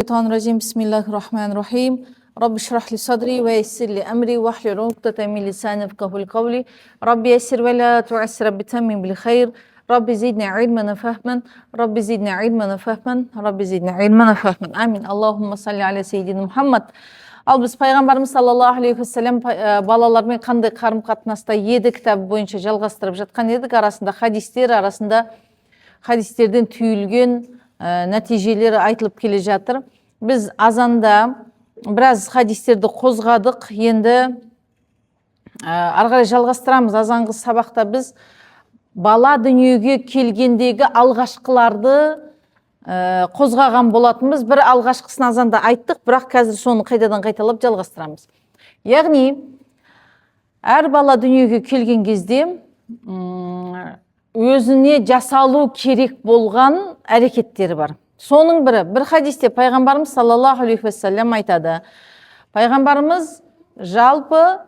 Bismillahirrahmanirrahim. Bismillahirrahmanirrahim. Rabbi şrah li sadri ve yessir li emri ve hlul ukdeten min lisani yefqahu kavli. Rabbi yessir ve la tu'assir, Rabbi temmin bil hayr. Rabbi zidni ilmen ve fehmen. Rabbi zidni ilmen ve fehmen. Rabbi zidni ilmen ve fehmen. Amin. Allahumma salli ala seyyidina Muhammad. Ал біз пайғамбарымыз саллаллаху алейхи вассалам балалармен қандай қарым қатынаста еді кітабы бойынша жалғастырып жатқан едік. Арасында хадистер, арасында хадистерден түйілген нәтижелері айтылып келе жатыр. Біз азанда біраз хадистерді қозғадық. Енді ары қарай жалғастырамыз. Азанғы сабақта біз бала дүниеге келгендегі алғашқыларды қозғаған болатынбыз. Бір алғашқысын азанда айттық, бірақ қазір соны қайтадан қайталап жалғастырамыз. Яғни әр бала дүниеге келген кезде өзіне жасалу керек болған әрекеттері бар. Соның бірі, бір хадисте пайғамбарымыз саллаллаху алейхи вассалам айтады. Пайғамбарымыз жалпы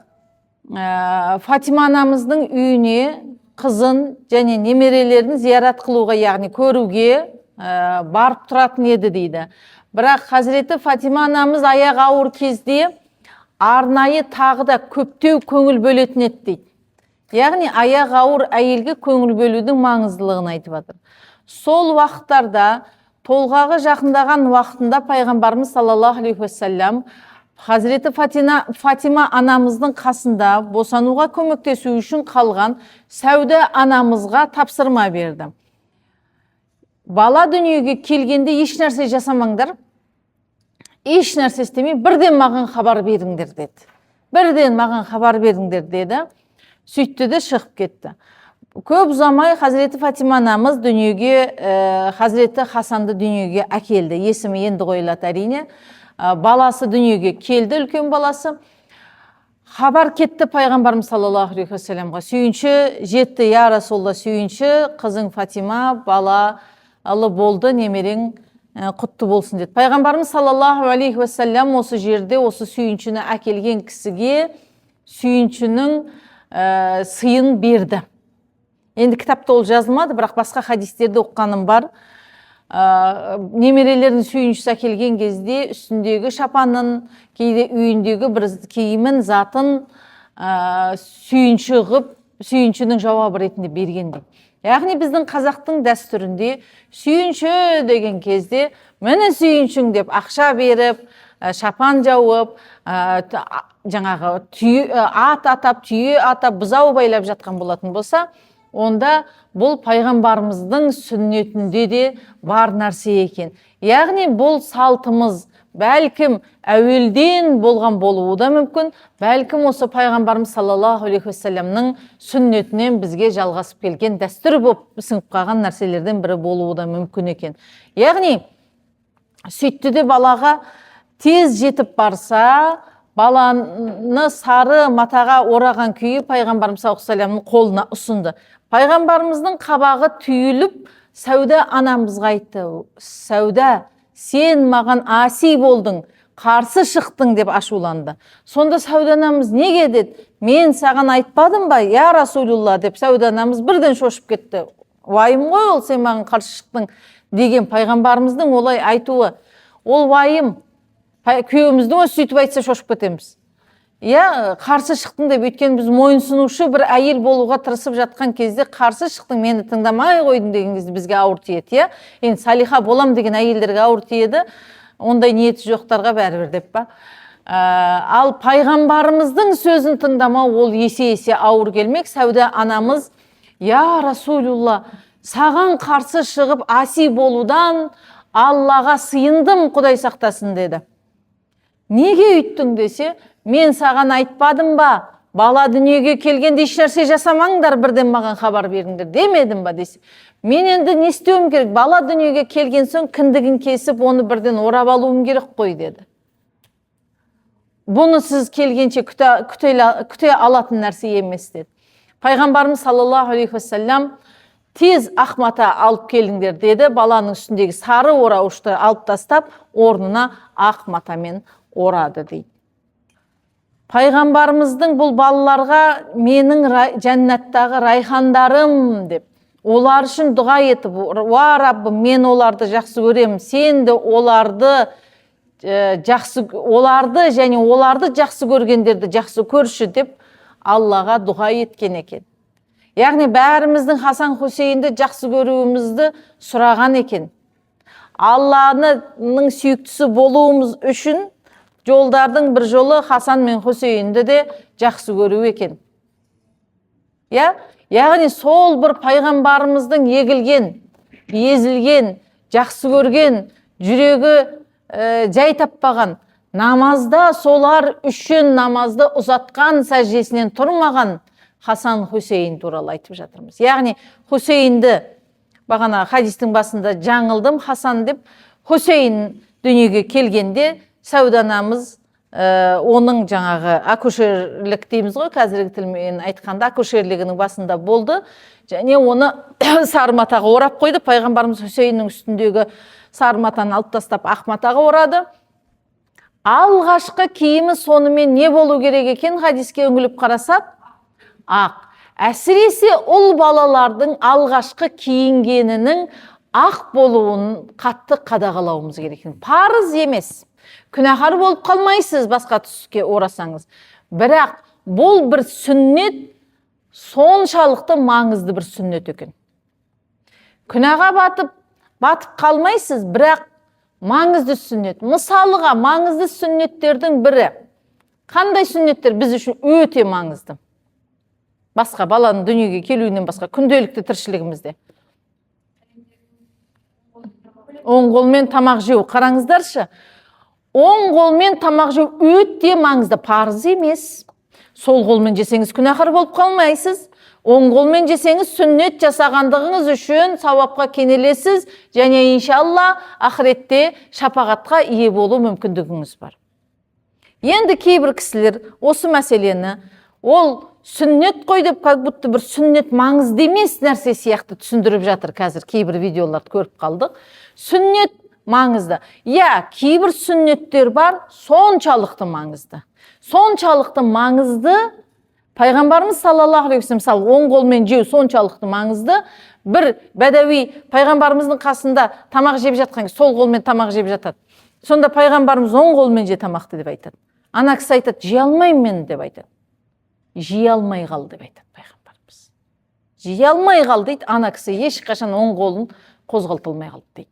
Фатима анамыздың үйіне қызын және немерелерін зиярат қылуға, яғни көруге барып тұратын еді дейді. Бірақ Хазіреті Фатима анамыз аяғы ауыр кезде арнайы тағы да көптеу көңіл бөлетін еді дейді. Яғни аяғы ауыр әйелге көңіл бөлудің маңыздылығын айтып жатыр. Сол уақыттарда, толғағы жақындаған уақытында пайғамбарымыз саллаллаху алейхи вассалам Хазіреті Фатима анамыздың қасында босануға көмектесу үшін қалған Сәуде анамызға тапсырма берді. Бала дүниеге келгенде еш нәрсе жасамаңдар, еш нәрсе істемей, бірден маған хабар беріңдер деді. Бірден маған хабар беріңдер деді. Сөйтті де шығып кетті. Көп ұзамай Хазіреті Фатима анамыз дүниеге, Хазіреті Хасанды дүниеге әкелді. Есімі енді қойылады әрине. Баласы дүниеге келді, үлкен баласы. Хабар кетті пайғамбарымыз саллаллаху алейхи вассаламға. Сүйінші жетті, я Расулалла, сүйінші, қызың Фатима балалы болды, немерең құтты болсын деді. Пайғамбарымыз саллаллаху алейхи вассалам осы жерде осы сүйіншіні әкелген кісіге сүйіншінің сыйын берді. Енді кітапта ол жазылмады, бірақ басқа хадистерді оққаным бар. Немерелердің сүйіншісі әкелген кезде үстіндегі шапанын, кейде үйіндегі бір киімін, затын сүйінші ғып, сүйіншінің жауабы ретінде берген дейді. Яғни біздің қазақтың дәстүрінде сүйінші деген кезде мені сүйіншің деп ақша беріп, шапан жауып, жаңағы ат атап, түйе атап, бұзау байлап жатқан болатын болса, онда бұл пайғамбарымыздың сүннетінде де бар нәрсе екен. Яғни бұл салтымыз бәлкім әуелден болған болуы да мүмкін, бәлкім осы пайғамбарымыз саллаллаху алейхи вассаламның сүннетінен бізге жалғасып келген дәстүр болып сіңіп қалған нәрселерден бірі болуы да мүмкін екен. Яғни сөйтті де балаға тез жетіп барса, баланы сары матаға ораған күйі пайғамбарымыз саллаллаху алейхи вассаламның қолына ұсынды. Пайғамбарымыздың қабағы түйіліп, Сәуде анамызға айтты: Сәуде, сен маған аси болдың, қарсы шықтың деп ашуланды. Сонда Сәуде анамыз неге деді? Мен саған айтпадым ба, я Расулулла деп Сәуде анамыз бірден шошып кетті. Уайым ғой ол, сен маған қарсы шықтың деген пайғамбарымыздың олай айтуы. Ол уайым. Күйеуіміздің өзі сөйтіп айтса шошып кетеміз. Я қарсы шықтың деп, өйткені біз мойынсынушы бір әйел болуға тырысып жатқан кезде қарсы шықтың, мені тыңдамай қойдың деген кезде бізге ауыр тиеді. Енді салиха болам деген әйелдерге ауыр тиеді, ондай ниеті жоқтарға бәрібір деп па. Ал пайғамбарымыздың сөзін тыңдамау ол есе ауыр келмек. Сәуде анамыз: я Расулулла, саған қарсы шығып аси болудан Аллаға сыйындым, Құдай сақтасын деді. Неге үйттің десе, мен саған айтпадым ба, бала дүниеге келгенде еш нәрсе жасамаңдар, бірден маған хабар беріңдер демедім ба десе. Мен енді не істеуім керек? Бала дүниеге келген соң кіндігін кесіп, оны бірден орап алуым керек қой деді. Бұны сіз келгенше күте алатын нәрсе емес деді. Пайғамбарымыз саллаллаху алейхи вассалам: тез ақ мата алып келіңдер деді. Баланың үстіндегі сары орауышты алып тастап, орнына ақ матамен орады дейді. Пайғамбарымыздың бұл балаларға менің жәннаттағы райхандарым деп, олар үшін дұға етіп, уа Раббым, мен оларды жақсы көремін, сен де оларды оларды және оларды жақсы көргендерді жақсы көрші деп Аллаға дұға еткен екен. Яғни бәріміздің Хасан Хусейнді жақсы көруімізді сұраған екен. Алланың сүйіктісі болуымыз үшін жолдардың бір жолы Хасан мен Хусейнді де жақсы көру екен. Яғни сол бір пайғамбарымыздың егілген, езілген, жақсы көрген, жүрегі жай таппаған, намазда солар үшін намазды ұзатқан, сәждесінен тұрмаған Хасан Хусейн туралы айтып жатырмыз. Яғни Хусейнді, бағана хадистің басында жаңылдым, Хасан деп, Хусейн дүниеге келгенде сәуданамыз оның жаңағы акушерлік дейміз ғой, қазіргі тілмен айтқанда акушерлігінің басында болды, және оны сары матаға орап қойды. Пайғамбарымыз Хусейннің үстіндегі сары матаны алып тастап ақ матаға орады. Алғашқы киімі сонымен не болу керек екен? Хадиске үңіліп қарасақ, ақ. Әсіресе ұл балалардың алғашқы киінгенінің ақ болуын қатты қадағалауымыз керек. Парыз емес. Күнәһар болып қалмайсыз басқа түске орасаңыз. Бірақ бұл бір сүннет, соншалықты маңызды бір сүннет екен. Күнәға батып қалмайсыз, бірақ маңызды сүннет. Мысалыға маңызды сүннеттердің бірі. Қандай сүннеттер біз үшін өте маңызды? Басқа баланың дүниеге келуінен басқа күнделікті тіршілігімізде. Оң қолмен тамақ жеу. Қараңыздаршы. Оң қолмен тамақ жеу өте маңызды, парыз емес. Сол қолмен жесеңіз күнәһар болып қалмайсыз. Оң қолмен жесеңіз сүннет жасағандығыңыз үшін сауапқа кенелесіз, және иншалла ақыретте шапағатқа ие болу мүмкіндігіңіз бар. Енді кейбір кісілер осы мәселені ол сүннет қой деп, как будто бір сүннет маңызды емес нәрсе сияқты түсіндіріп жатыр. Қазір кейбір видеоларды көріп қалдық. Сүннет маңызды. Кейбір сүннеттер бар, соншалықты маңызды. Соншалықты маңызды, пайғамбарымыз саллаллаху алейхи вассалам, мысалы, оң қолмен жеу соншалықты маңызды. Бір бәдәуи пайғамбарымыздың қасында тамақ жеп жатқан, сол қолмен тамақ жеп жатады. Сонда пайғамбарымыз оң қолмен же тамақты деп айтады. Ана кісі айтады, жей алмаймын мен деп айтады. Жей алмай қал деп айтады пайғамбарымыз. Жей алмай қал дейді, ана кісі ешқашан оң қолын қозғалтылмай қалды дейді.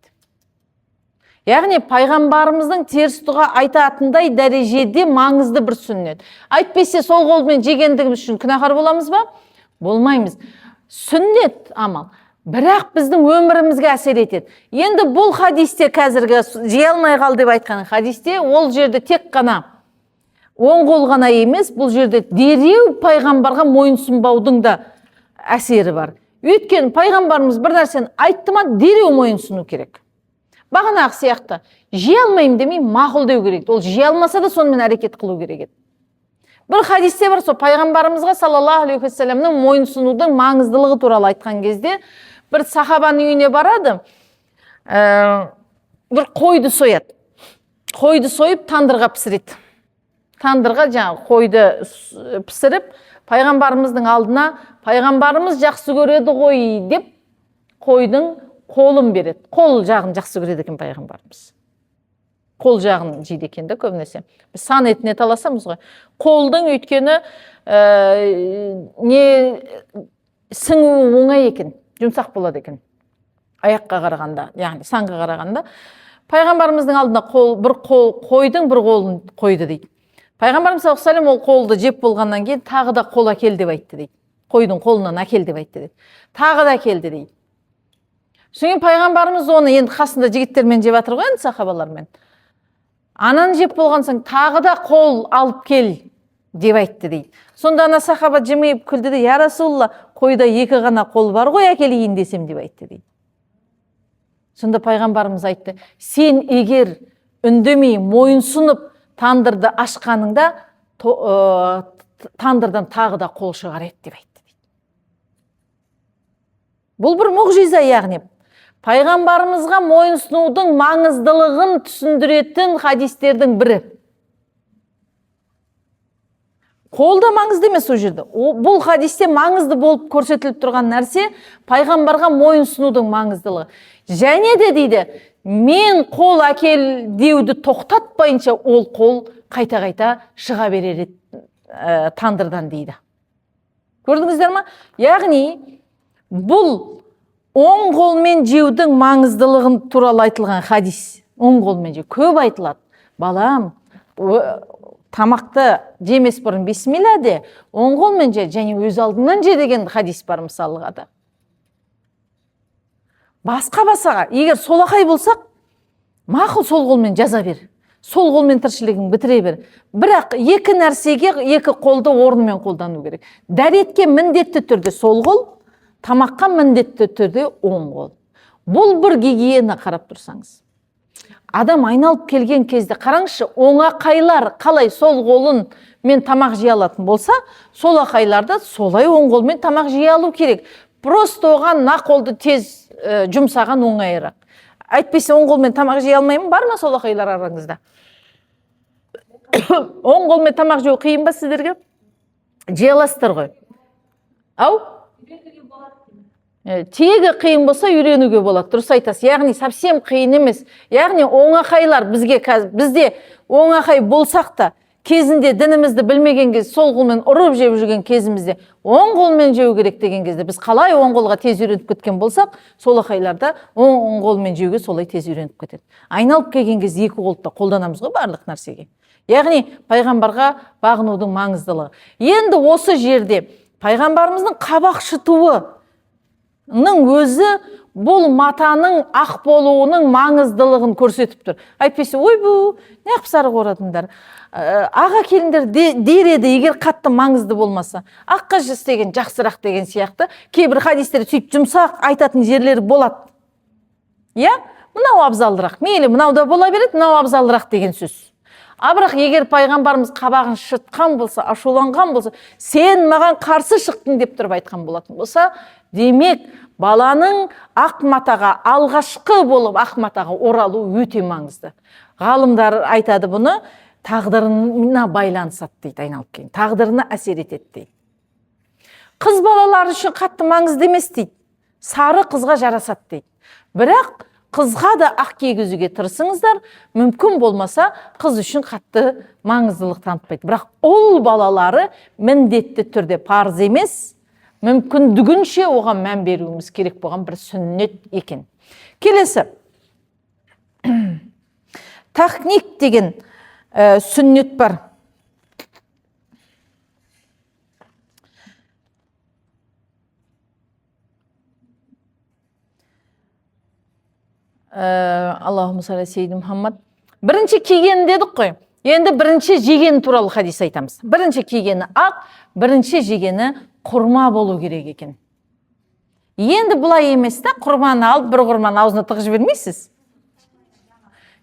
Яғни пайғамбарымыздың теріс дұға айтатындай дәрежеде маңызды бір сүннет. Айтпесе сол қолмен жегендігіміз үшін күнәһар боламыз ба? Болмаймыз. Сүннет амал. Бірақ біздің өмірімізге әсер етеді. Енді бұл хадисте, қазіргі жей алмай қал деп айтқан хадисте, ол жерде тек қана оң қол ғана емес, бұл жерде дереу пайғамбарға мойынсұнбаудың да әсері бар. Өйткені пайғамбарымыз бір нәрсені айтты ма, дереу мойынсұну керек. Бағанағы сияқты жей алмаймын демей мақұл деу керек. Ол жей алмаса да сонымен әрекет қылу керек еді. Бір хадисте бар, сол пайғамбарымызға саллаллаху алейхи вассаламның мойынсұнудың маңыздылығы туралы айтқан кезде, бір сахабаның үйіне барады, бір қойды сояды. Қойды сойып тандырға пісіреді. Тандырға жаңағы қойды пісіріп, пайғамбарымыздың алдына, пайғамбарымыз жақсы көреді ғой деп, қойдың қолын береді. Қол жағын жақсы көреді екен пайғамбарымыз. Қол жағын жейді екен де көбінесе. Біз сан етіне таласамыз ғой. Қолдың өйткені сіңуі оңай екен, жұмсақ болады екен. Аяққа қарағанда, яғни санға қарағанда. Пайғамбарымыздың алдына қойдың бір қолын қойды дейді. Пайғамбарымыз саллаллаху алейхи вассалам ол қолды жеп болғаннан кейін тағы да қол әкел деп айтты дейді. Қойдың қолынан әкел деп айтты дейді. Тағы да әкелді дейді. Соң пайғамбарымыз оны енді қасында жігіттермен жеп жатыр ғой, енді сахабалармен. Ананы жеп болған соң тағы да қол алып кел деп айтты дейді. Сонда ана сахаба жымиып күлді де, я Расулалла, қойда екі ғана қол бар ғой, әкелейін десем деп айтты дейді. Сонда пайғамбарымыз айтты, сен егер үндемей мойынсұнып тандырды ашқаныңда, тандырдан тағы да қол шығар еді деп айтты дейді. Бұл бір мұғжиза, яғни пайғамбарымызға мойынсұнудың маңыздылығын түсіндіретін хадистердің бірі. Қол да маңызды емес ол жерде. Бұл хадисте маңызды болып көрсетіліп тұрған нәрсе пайғамбарға мойынсұнудың маңыздылығы. Және де дейді, мен қол әкел деуді тоқтатпайынша ол қол қайта-қайта шыға берер тандырдан дейді. Көрдіңіздер ма? Яғни бұл оң қолмен жеудің маңыздылығын туралы айтылған хадис. Оң қолмен жеу көп айтылады. Балам, тамақты жемес бұрын бисмилля де, оң қолмен же, және өз алдынан же деген хадис бар мысалыға да. Басқа-басаға, егер солақай болсақ, мақұл сол қолмен жаза бер. Сол қолмен тіршілігін бітіре бер. Бірақ екі нәрсеге екі қолды орнымен қолдану керек. Дәретке міндетті түрде сол қол, тамаққа міндетті түрде оң қол. Бұл бір гигиена қарап тұрсаңыз. Адам айналып келген кезде қараңызшы, оңақайлар қалай сол қолын мен тамақ жей алатын болса, солақайларда солай оң қолмен тамақ жей алу керек. Просто оған на қолды тез жұмсаған оңайырақ. Айтпесе оң қолмен тамақ жей алмаймын, бар ма солақайлар араңызда? Оң қолмен тамақ жеу қиын ба сіздерге? Жей аласыздар ғой. Ау? Тегі қиын болса үйренуге болады, дұрыс айтасыз. Яғни совсем қиын емес. Яғни оңақайлар бізде оңақай болсақ та, кезінде дінімізді білмеген кезде, сол қолмен ұрып жеп жүрген кезімізде оң қолмен жеу керек деген кезде біз қалай оң қолға тез үйреніп кеткен болсақ, солақайларда оң қолмен жеуге солай тез үйреніп кетеді. Айналып келген кезде екі қолды да қолданамыз ғой барлық нәрсеге. Яғни пайғамбарға бағынудың маңыздылығы. Енді осы жерде пайғамбарымыздың қабақ шытуының өзі бұл матаның ақ болуының маңыздылығын көрсетіп тұр. Айтпесе, ой бұл, не сары қорадыңдар. Аға келіндер дер еді, егер қатты маңызды болмаса. Аққа істеген жақсырақ деген сияқты кейбір хадистер сөйтіп жұмсақ айтатын жерлері болады. Я, мынау абзалырақ. Мейлі, мынау да бола береді, мынау абзалырақ деген сөз. Бірақ егер пайғамбарымыз қабағын шытқан болса, ашуланған болса, сен маған қарсы шықтың деп тұрып айтқан болатын болса, демек баланың ақ матаға, алғашқы болып ақ матаға оралу өте маңызды. Ғалымдар айтады бұны, тағдырына байланысады дейді, айналып келген. Тағдырына әсер етеді дейді. Қыз балалар үшін қатты маңызды емес дейді. Сары қызға жарасады дейді. Бірақ қызға да ақ кигізуге тырысыңыздар, мүмкін болмаса қыз үшін қатты маңыздылық танытпайды. Бірақ ол балалары міндетті түрде парыз емес, мүмкіндігінше оған мән беруіміз керек болған бір сүннет екен. Келесі, тахник деген сүннет бар. Аллахумма салли сейді Мұхаммад. Бірінші киген дедік қой. Енді бірінші жеген туралы хадис айтамыз. Бірінші кигені ақ, бірінші жегені құрма болу керек екен. Енді бұлай емес та, құрманы алып, бір құрманы аузына тығып жібермейсіз.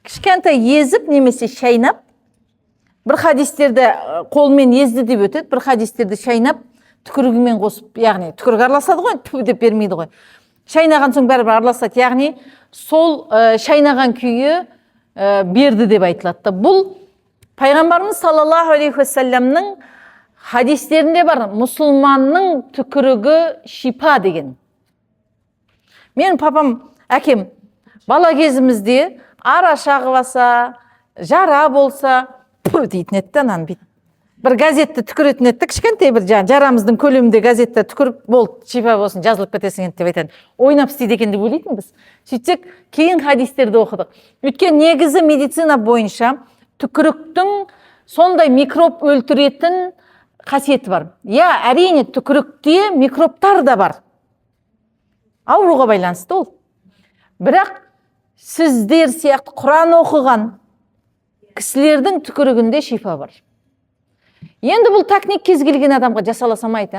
Кішкентай езіп немесе шайнап, бір хадистерді қолмен езді деп өтеді, бір хадистерді шайнап, түкірігімен қосып, яғни түкірік араласады ғой, түп деп бермейді ғой. Шайнаған соң бәрібір араласады, яғни сол шайнаған күйі берді деп айтылады. Бұл пайғамбарымыз саллаллаху алейхи уассаламның хадистерінде бар, мұсылманның түкірігі шипа деген. Мен папам, әкем, бала кезімізде ара шағываса, жара болса, дейтін еді, нан бейт. Бір газетті түкіретін еді, кішкентай бір жарамыздың көлемінде газетті түкіріп, болды, шипа болсын, жазылып кетесің деп айтады. Ойнап істейді екен деп ойлайтынбыз. Сөйтсек, кейін хадистерді оқыдық. Өйткені негізі медицина бойынша түкіріктің сондай микроб өлтіретін қасиеті бар. Я, әрине түкірікте микробтар да бар. Ауруға байланысты ол. Бірақ сіздер сияқты Құран оқыған кісілердің түкірігінде шифа бар. Енді бұл тахник кез келген адамға жасаласамайды.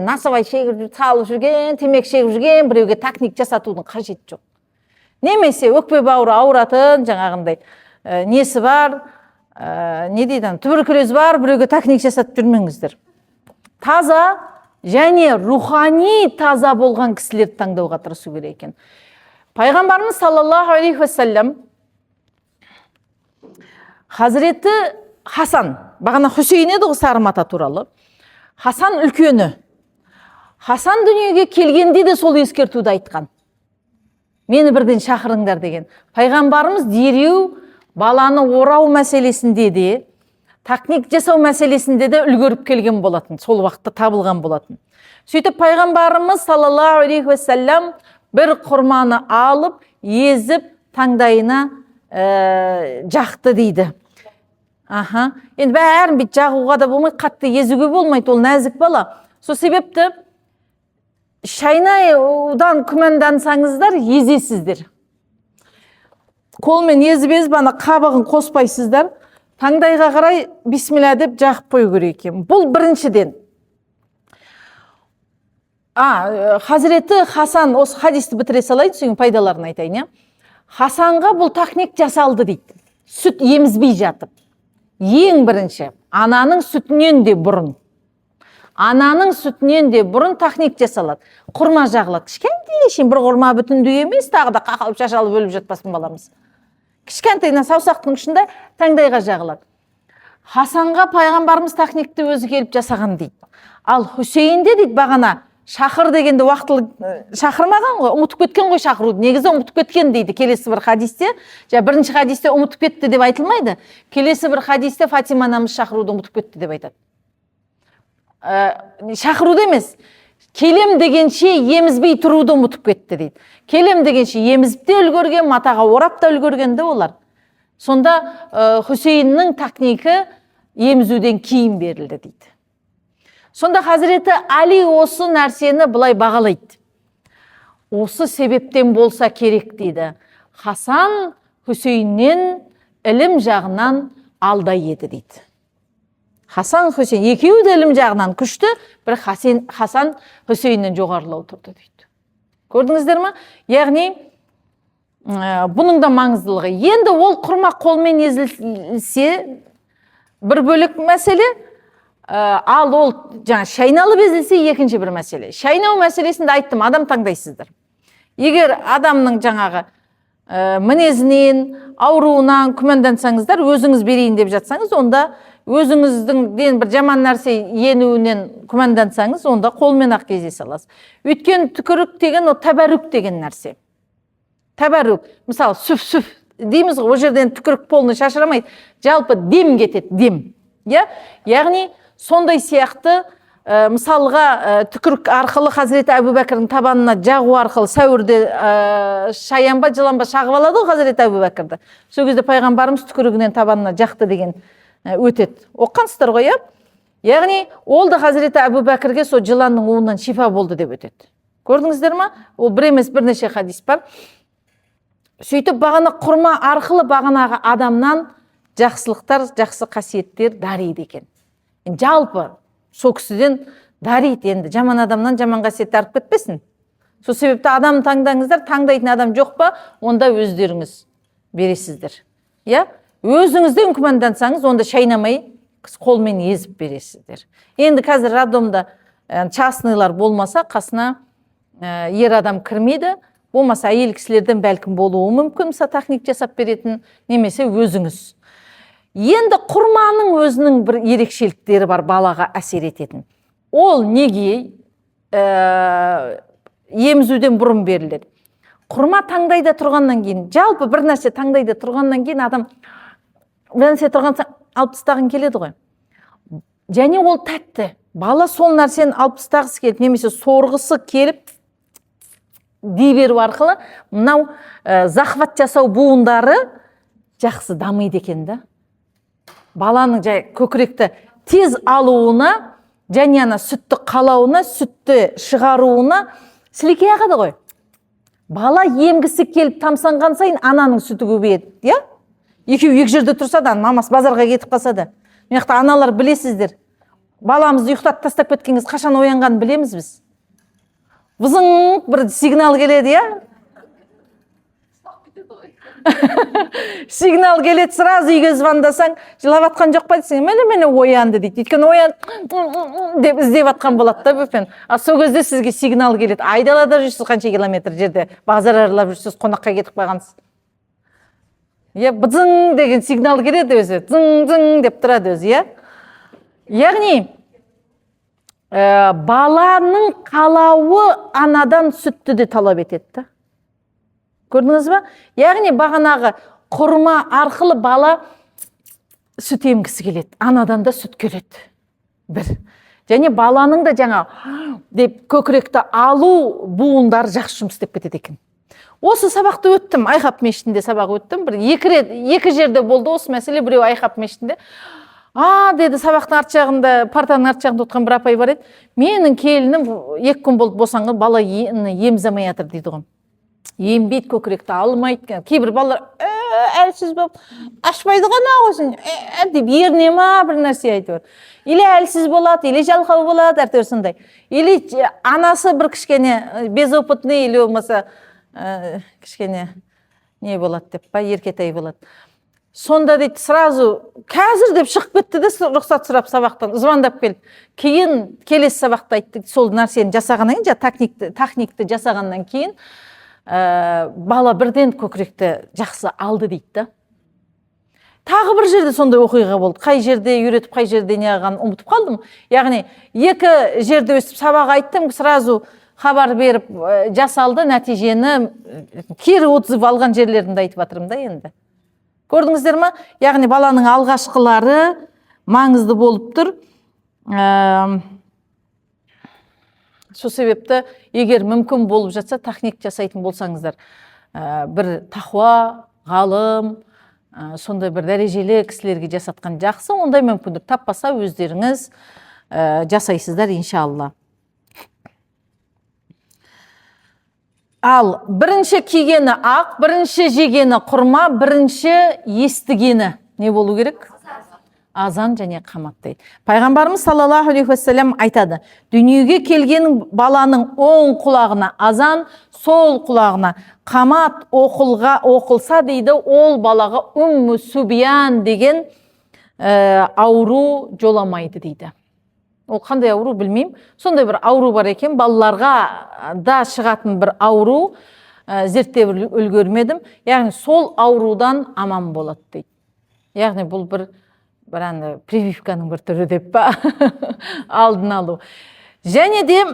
Насыбай шегіп салып жүрген, темек шегіп жүрген біреуге тахник жасатудың қажеті жоқ. Немесе өкпе бауыры ауыратын, жаңағындай несі бар, не дейді, туберкулез бар, біреуге тахник жасатып жүрмеңіздер. Таза және рухани таза болған кісілерді таңдауға тырысу керек екен. Пайғамбарымыз саллаллаху алейхи уассалам Хазіреті Хасан, бағана Хусейн еді ғой сары мата туралы. Хасан үлкені. Хасан дүниеге келгенде де сол ескертуді айтқан. мені бірден шақырыңдар деген. Пайғамбарымыз дереу баланы орау мәселесінде де, такник жасау мәселесінде де үлгеріп келген болатын, сол уақытта табылған болатын. Сөйтіп пайғамбарымыз саллаллаху алейхи уассалам бір құрманы алып, езіп, таңдайына жақты дейді. Енді бәрін бет жағуға да болмайды, қатты езуге болмайды, ол нәзік бала. Сол себепті шайнаудан күмәндансаңыздар, езесіздер. Қолмен езіп ана қабығын қоспайсыздар, таңдайға қарай бисмилля деп жағып қою керек екен. Бұл біріншіден. Хазіреті Хасан, осы хадисті бітіре салайын, соң пайдаларын айтайын. Хасанға бұл такник жасалды дейді. Сүт емізбей жатып. Ең бірінші, ананың сүтінен де бұрын. Ананың сүтінен де бұрын такник жасалады. Құрма жағылады. Кішкентай шейін бір құрма бүтіндей емес, тағы да қақалып шашалып өліп жатпасын баламыз. Кішкентайынан саусақтың ұшында таңдайға жағылады. Хасанға пайғамбарымыз такникті өзі келіп жасаған дейді. Ал Хусейнде дейді бағана шақыр дегенде уақытылы шақырмаған ғой, ұмытып кеткен ғой шақыруды. Негізі ұмытып кеткен дейді келесі бір хадисте. Бірінші хадисте ұмытып кетті деп айтылмайды. Келесі бір хадисте Фатима анамыз шақыруды ұмытып кетті деп айтады. Шақыруды емес, келем дегенше емізбей тұруды ұмытып кетті дейді. Келем дегенше емізіп те үлгерген, матаға орап та үлгергенде олар. Сонда Хусейннің такникі емізуден кейін берілді дейді. Сонда Хазіреті Али осы нәрсені былай бағалайды. Осы себептен болса керек дейді. Хасан Хусейннен ілім жағынан алдай еді дейді. Хасан Хусейн екеуі де ілім жағынан күшті, бір Хасан Хусейннен жоғарылау тұрды дейді. Көрдіңіздер ме? Яғни бұның да маңыздылығы. Енді ол құрма қолмен езілсе бір бөлік мәселе, ал ол шайналып езілсе екінші бір мәселе. Шайнау мәселесінде айттым, адам таңдайсыздар. Егер адамның жаңағы мінезінен, ауруынан күмәндансаңыздар, өзіңіз берейін деп жатсаңыз, онда өзіңіздің бір жаман нәрсе енуінен күмәндансаңыз, онда қолмен ақ кезе саласыз. Өйткені түкірік деген, ол тәбәрүк деген нәрсе. Тәбәрүк, мысалы, сүф-сүф дейміз ғой, о жерден түкірік полны шашырамайды, жалпы дем кетеді, дем. Яғни, сондай сияқты мысалға түкірік арқылы Хазіреті Әбу Бәкірдің табанына жағу арқылы сәуірде шаянба, жыланба шағып алады ғой Хазіреті Әбу Бәкірді. Сол кезде пайғамбарымыз түкірігінен табанына жақты деген өтеді. Оққансыздар ғой, яғни ол да Хазіреті Әбу Бәкірге сол жыланның уынан шифа болды деп өтеді. Көрдіңіздер ма? Ол бір емес бірнеше хадис бар. Сөйтіп бағана құрма арқылы бағанағы адамнан жақсылықтар, жақсы қасиеттер дариды екен. Жалпы сол кісіден дариды, енді жаман адамнан жаман қасиет арып кетпесін. Сол себепті адам таңдаңыздар, таңдайтын адам жоқ па, онда өздеріңіз бересіздер. Өзіңізден күмәндансаңыз, онда шайнамай қолмен езіп бересіздер. Енді қазір роддомда частныйлар болмаса, қасына ер адам кірмейді, болмаса әйел кісілерден бәлкім болуы мүмкін, такник жасап беретін, немесе өзіңіз. Енді құрманың өзінің бір ерекшеліктері бар балаға әсер ететін. Ол неге емізуден бұрын беріледі? Құрма таңдайда тұрғаннан кейін, жалпы бір нәрсе таңдайда тұрғаннан кейін адам бір нәрсе тұрғанса алып тастағың келеді ғой. Және ол тәтті. Бала сол нәрсені алып тастағысы келіп, немесе сорғысы келіп, дей беру арқылы, мынау захват жасау буындары жақсы дамиды екен да. Баланың көкіректі тез алуына, және сүтті қалауына, сүтті шығаруына сілекей ағады ғой. Бала емгісі келіп тамсанған сайын ананың сүті көбейеді. Екеу екі жерде тұрса да, мамасы базарға кетіп қалса да. Меқта аналар білесіздер. Баламызды ұйықтатып тастап кеткеніңіз қашан оянғанын білеміз біз. Вызың бір сигнал келеді, Сигнал келеді, сразу үйге звондасаң, жылап атқан жоқ па десең, мені оянды дейді. Өйткені оян деп іздеп атқан болады да бөпен. Сол кезде сізге сигнал келеді. Айдалада жүрсіз қанша километр жерде, базар аралап жүрсіз, қонаққа кетіп қойғансыз. Бызың деген сигнал келеді өзі. Зың деп тұрады өзі, Яғни, баланың қалауы анадан сүтті де талап етеді. Көрдіңіз ба? Яғни бағанағы құрма арқылы бала сүт емгісі келеді, анадан да сүт келеді. Бір. Және баланың да жаңа деп көкіректі алу буындары жақсы жұмыс істеп кетеді екен. Осы сабақты өттім, Айқап мешітінде сабақ өттім. Екі жерде болды осы мәселе. Біреу Айқап мешітінде. Деді, сабақтың арт жағында, партаның арт жағында отырған бір апай бар еді. Менің келінім 2 күн болды босанған, бала емзамай жатыр дейді ғой. Ембейді, көкіректі алмайды. Кейбір балалар әлсіз болып, ашпайды ғана осыны деп еріне ма бір нәрсе айтып. Или әлсіз болады, или жалқау болады, әртеуір сондай. Или анасы бір кішкене безопытный, или болмаса кішкене не болады деп па, еркетай болады. Сонда дейді, сразу қазір деп шығып кетті де, рұқсат сұрап сабақтан, звондап келді. Кейін келесі сабақта айтты, сол нәрсені жасағаннан кейін, техникті жасағаннан кейін, бала бірден көкіректі жақсы алды дейді. Тағы бір жерде сондай оқиға болды. Қай жерде үйретіп, қай жерде не алғанын ұмытып қалдым. Яғни, 2 жерде өстіп сабақ айттым, сразу хабар беріп жасалды, нәтижені кері отзыв алған жерлерінде айтып жатырмын да енді. Көрдіңіздер ма? Яғни баланың алғашқылары маңызды болып тұр. Сол себепті, егер мүмкін болып жатса, техник жасайтын болсаңыздар, бір тақуа, ғалым, сондай бір дәрежелі кісілерге жасатқан жақсы, ондай мүмкіндік таппаса өздеріңіз жасайсыздар, иншалла. Ал бірінші кигені ақ, бірінші жегені құрма, бірінші естігені не болу керек? Азан және қамат дейді. Пайғамбарымыз саллаллаху алейхи уассалам айтады, дүниеге келген баланың оң құлағына азан, сол құлағына қамат оқылса дейді, ол балаға Умму Субиян деген ауру жоламайды дейді. Ол қандай ауру білмеймін. Сондай бір ауру бар екен, балаларға да шығатын бір ауру, зерттеп үлгермедім. Яғни сол аурудан аман болады дейді. Яғни бұл бір прививканың бір түрі деп па, алдын алу. Және де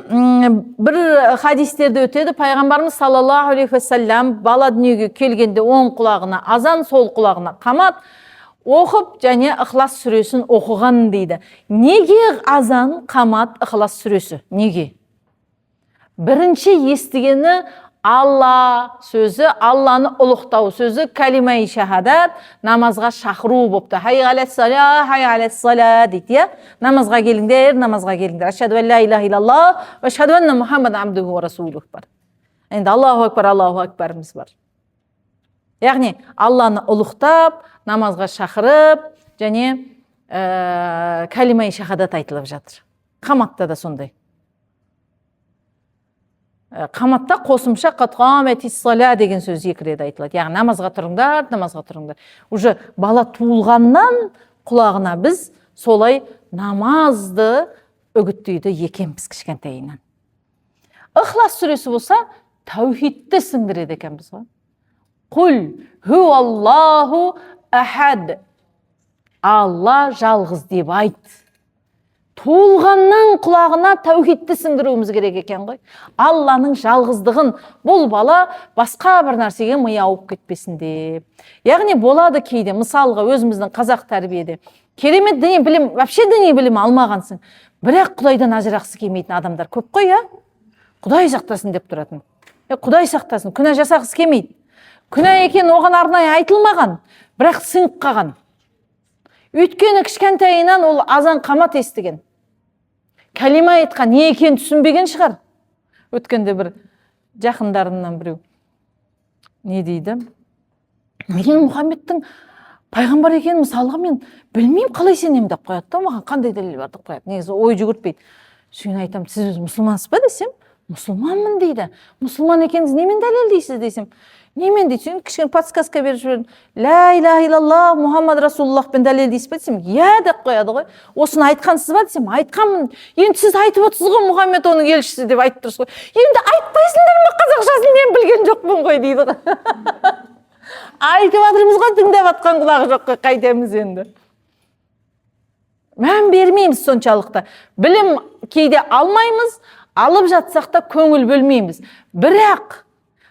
бір хадистерде өтеді, пайғамбарымыз саллаллаху алейхи уассалам бала дүниеге келгенде оң құлағына азан, сол құлағына қамат оқып және Ықылас сүресін оқыған дейді. Неге азан, қамат, Ықылас сүресі? Неге? Бірінші естігені Алла сөзі, Алланы ұлықтау сөзі, кәлима-и шахадат, намазға шақыру бопты. Хай аләс-сала дейді. Намазға келіңдер, намазға келіңдер. Ашхаду ан ла илаха иллаллах, ва ашхаду анна Мухаммад абдуху ва расулух бар. Енді Аллаху акбарымыз бар. Яғни Алланы ұлықтап, намазға шақырып, және кәлима-и шахадат айтылып жатыр. Қаматта да сондай. Қаматта қосымша қатқаметиссала деген сөз 2 рет айтылады. Яғни намазға тұрыңдар, намазға тұрыңдар. Уже бала туылғаннан құлағына біз солай намазды үгіттейді екенбіз кішкентайынан. Ықылас сүресі болса, тәухидті сіңдіреді екенбіз ғой. Құл хуаллаху ахад. Алла жалғыз деп айт. Туылғаннан құлағына тәухидті сіңдіруіміз керек екен ғой. Алланың жалғыздығын, бұл бала басқа бір нәрсеге миы ауып кетпесін деп. Яғни болады кейде, мысалға өзіміздің қазақ тәрбиеде керемет діни білім, вообще діни білім алмағансың, бірақ Құдайдан ажырағысы келмейтін адамдар көп қой, я? Құдай сақтасын деп тұратын. Құдай сақтасын, күнә жасағысы келмейді. Күнә екен оған арнайы айтылмаған, бірақ сіңіп қалған. Өйткені кішкентайынан ол азан қамат естіген. Кәлима айтқан, не екен түсінбеген шығар. Өткенде бір жақындарымнан біреу не дейді? Мен Мұхаммедтің пайғамбар екенін мысалға мен білмеймін, қалай сенемін деп қояды да, маған қандай дәлел бар деп қояды. Негізі ой жүгіртпейді. Сосын айтамын, сіз өзі мұсылмансыз ба десем, мұсылманмын дейді. Мұсылман екеніңіз немен дәлелдейсіз десем, немен дейді, кішкене подсказка беріп жібердім. Ла илаха иллаллах Мұхаммад Расулуллахпен дәлелдейсіз ба десем, иә деп қояды ғой. Осыны айтқансыз ба десем, айтқанмын. Енді сіз айтып отырсыз ғой, Мұхаммед оның елшісі деп айтып тұрсыз ғой. Енді айтпайсыңдар ма, қазақшасын мен білген жоқпын ғой дейді ғой. Айтып жатырмыз ғой, тыңдап жатқан құлағы жоқ қой, қайтеміз енді. Мән бермейміз соншалықты. Білім кейде алмаймыз, алып жатсақ та көңіл бөлмейміз. Бірақ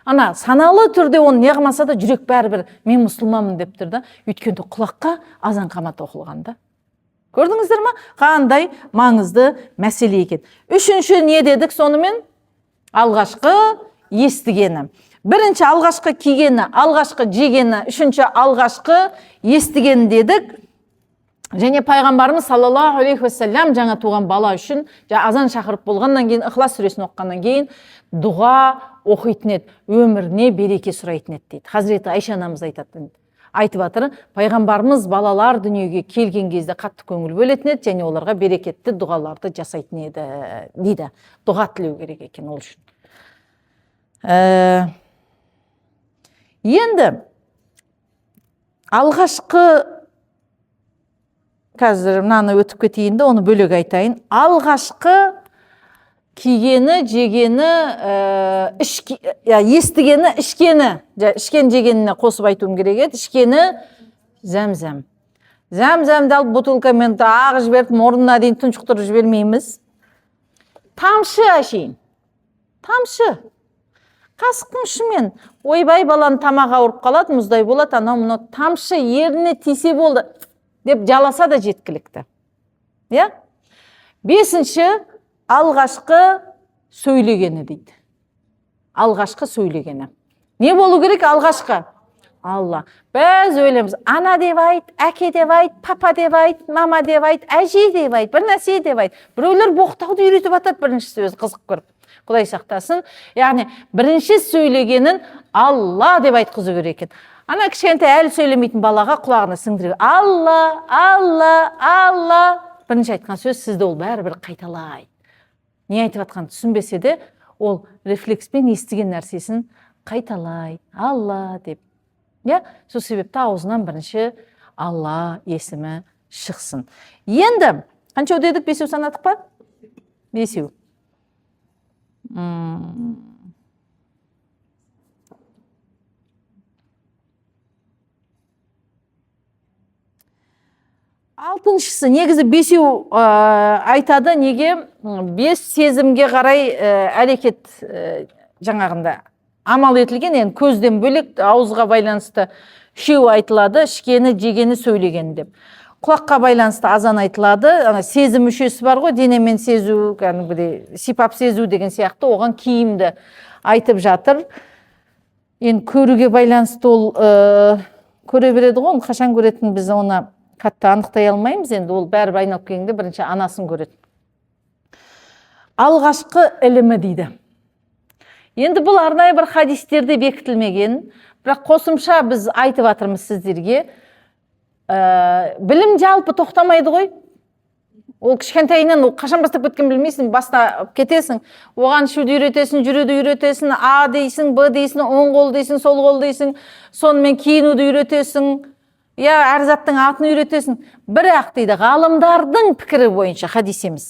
Ана саналы түрде оны не қылмаса да жүрек бәрібір мен мұсылманмын деп тұр да. Өйткені құлаққа азан қамат оқылған да. Көрдіңіздер ма? Қандай маңызды мәселе екен. Үшінші не дедік сонымен? Алғашқы естігені. Бірінші алғашқы кигені, алғашқы жегені, үшінші алғашқы естігені дедік. Және пайғамбарымыз саллаллаху алейхи уассалям жаңа туған бала үшін азан шақырып болғаннан кейін, Ихлас сүресін оқығаннан кейін дұға оқитын еді, өміріне береке сұрайтын еді дейді. Хазіреті Айша анамыз айтып жатыр, пайғамбарымыз балалар дүниеге келген кезде қатты көңіл бөлетін еді, және оларға берекетті дұғаларды жасайтын еді дейді. Дұға тілеу керек екен ол үшін. Енді алғашқы, қазір мынаны өтіп кетейін де, оны бөлек айтайын. Алғашқы кигені, жегені, естігені, ішкен жегеніне қосып айтуым керек еді. Ішкені зәм-зәм. Зәм-зәмді алып бутылкамен ағып жіберіп, мұрнына дейін тұншықтырып жібермейміз. Тамшы әшейін. Тамшы. Қасықтың ұшымен. Ойбай, баланың тамағы ауырып қалады, мұздай болады, анау мұны тамшы еріне тисе болды деп жаласа да жеткілікті. Бесінші, алғашқы сөйлегені дейді. Алғашқы сөйлегені. Не болу керек алғашқы? Алла. Біз ойлаймыз, ана деп айт, әке деп айт, папа деп айт, мама деп айт, әже деп айт, бір нәрсе деп айт. Біреулер боқтауды үйретіп атады біріншісі өзі қызық көріп. Құдай сақтасын. Яғни бірінші сөйлегенін Алла деп айтқызу керек екен. Ана кішкентай әлі сөйлемейтін балаға құлағына сіңдіріп, Алла, Алла, Алла. Бірінші айтқан сөз сізді ол бәрібір қайталайды. Не айтып атқан түсінбесе де, ол рефлекспен естіген нәрсесін қайталайды. Алла деп. Сол себепті аузынан бірінші Алла есімі шықсын. Енді, қанша дедік, 5 санадық па? 5. Алтыншысы, негізі 5 айтады, неге 5 сезімге қарай әрекет жаңағында амал етілген, енді көзден бөлек ауызға байланысты 3 айтылады, ішкені, жегені, сөйлегені деп. Құлаққа байланысты азан айтылады, сезім мүшесі бар ғой, денемен сезу, сипап сезу деген сияқты, оған киімді айтып жатыр. Енді көруге байланысты ол көре береді ғой, қашан көретін біз оны қатты анықтай алмаймыз, енді ол бәрібір айналып келгенде бірінші анасын көреді. Алғашқы ілімі дейді. Енді бұл арнайы бір хадистерде бекітілмеген, бірақ қосымша біз айтып жатырмыз сіздерге. Білім жалпы тоқтамайды ғой. Ол кішкентайынан қашан бастап кеткен білмейсің, баста кетесің. Оған ішуді үйретесің, жүруді үйретесің, А дейсің, Б дейсің, оң қол дейсің, сол қол дейсің, сонымен киінуді үйретесің. Әр заттың атын үйретесің. Бірақ дейді, ғалымдардың пікірі бойынша, хадис емес.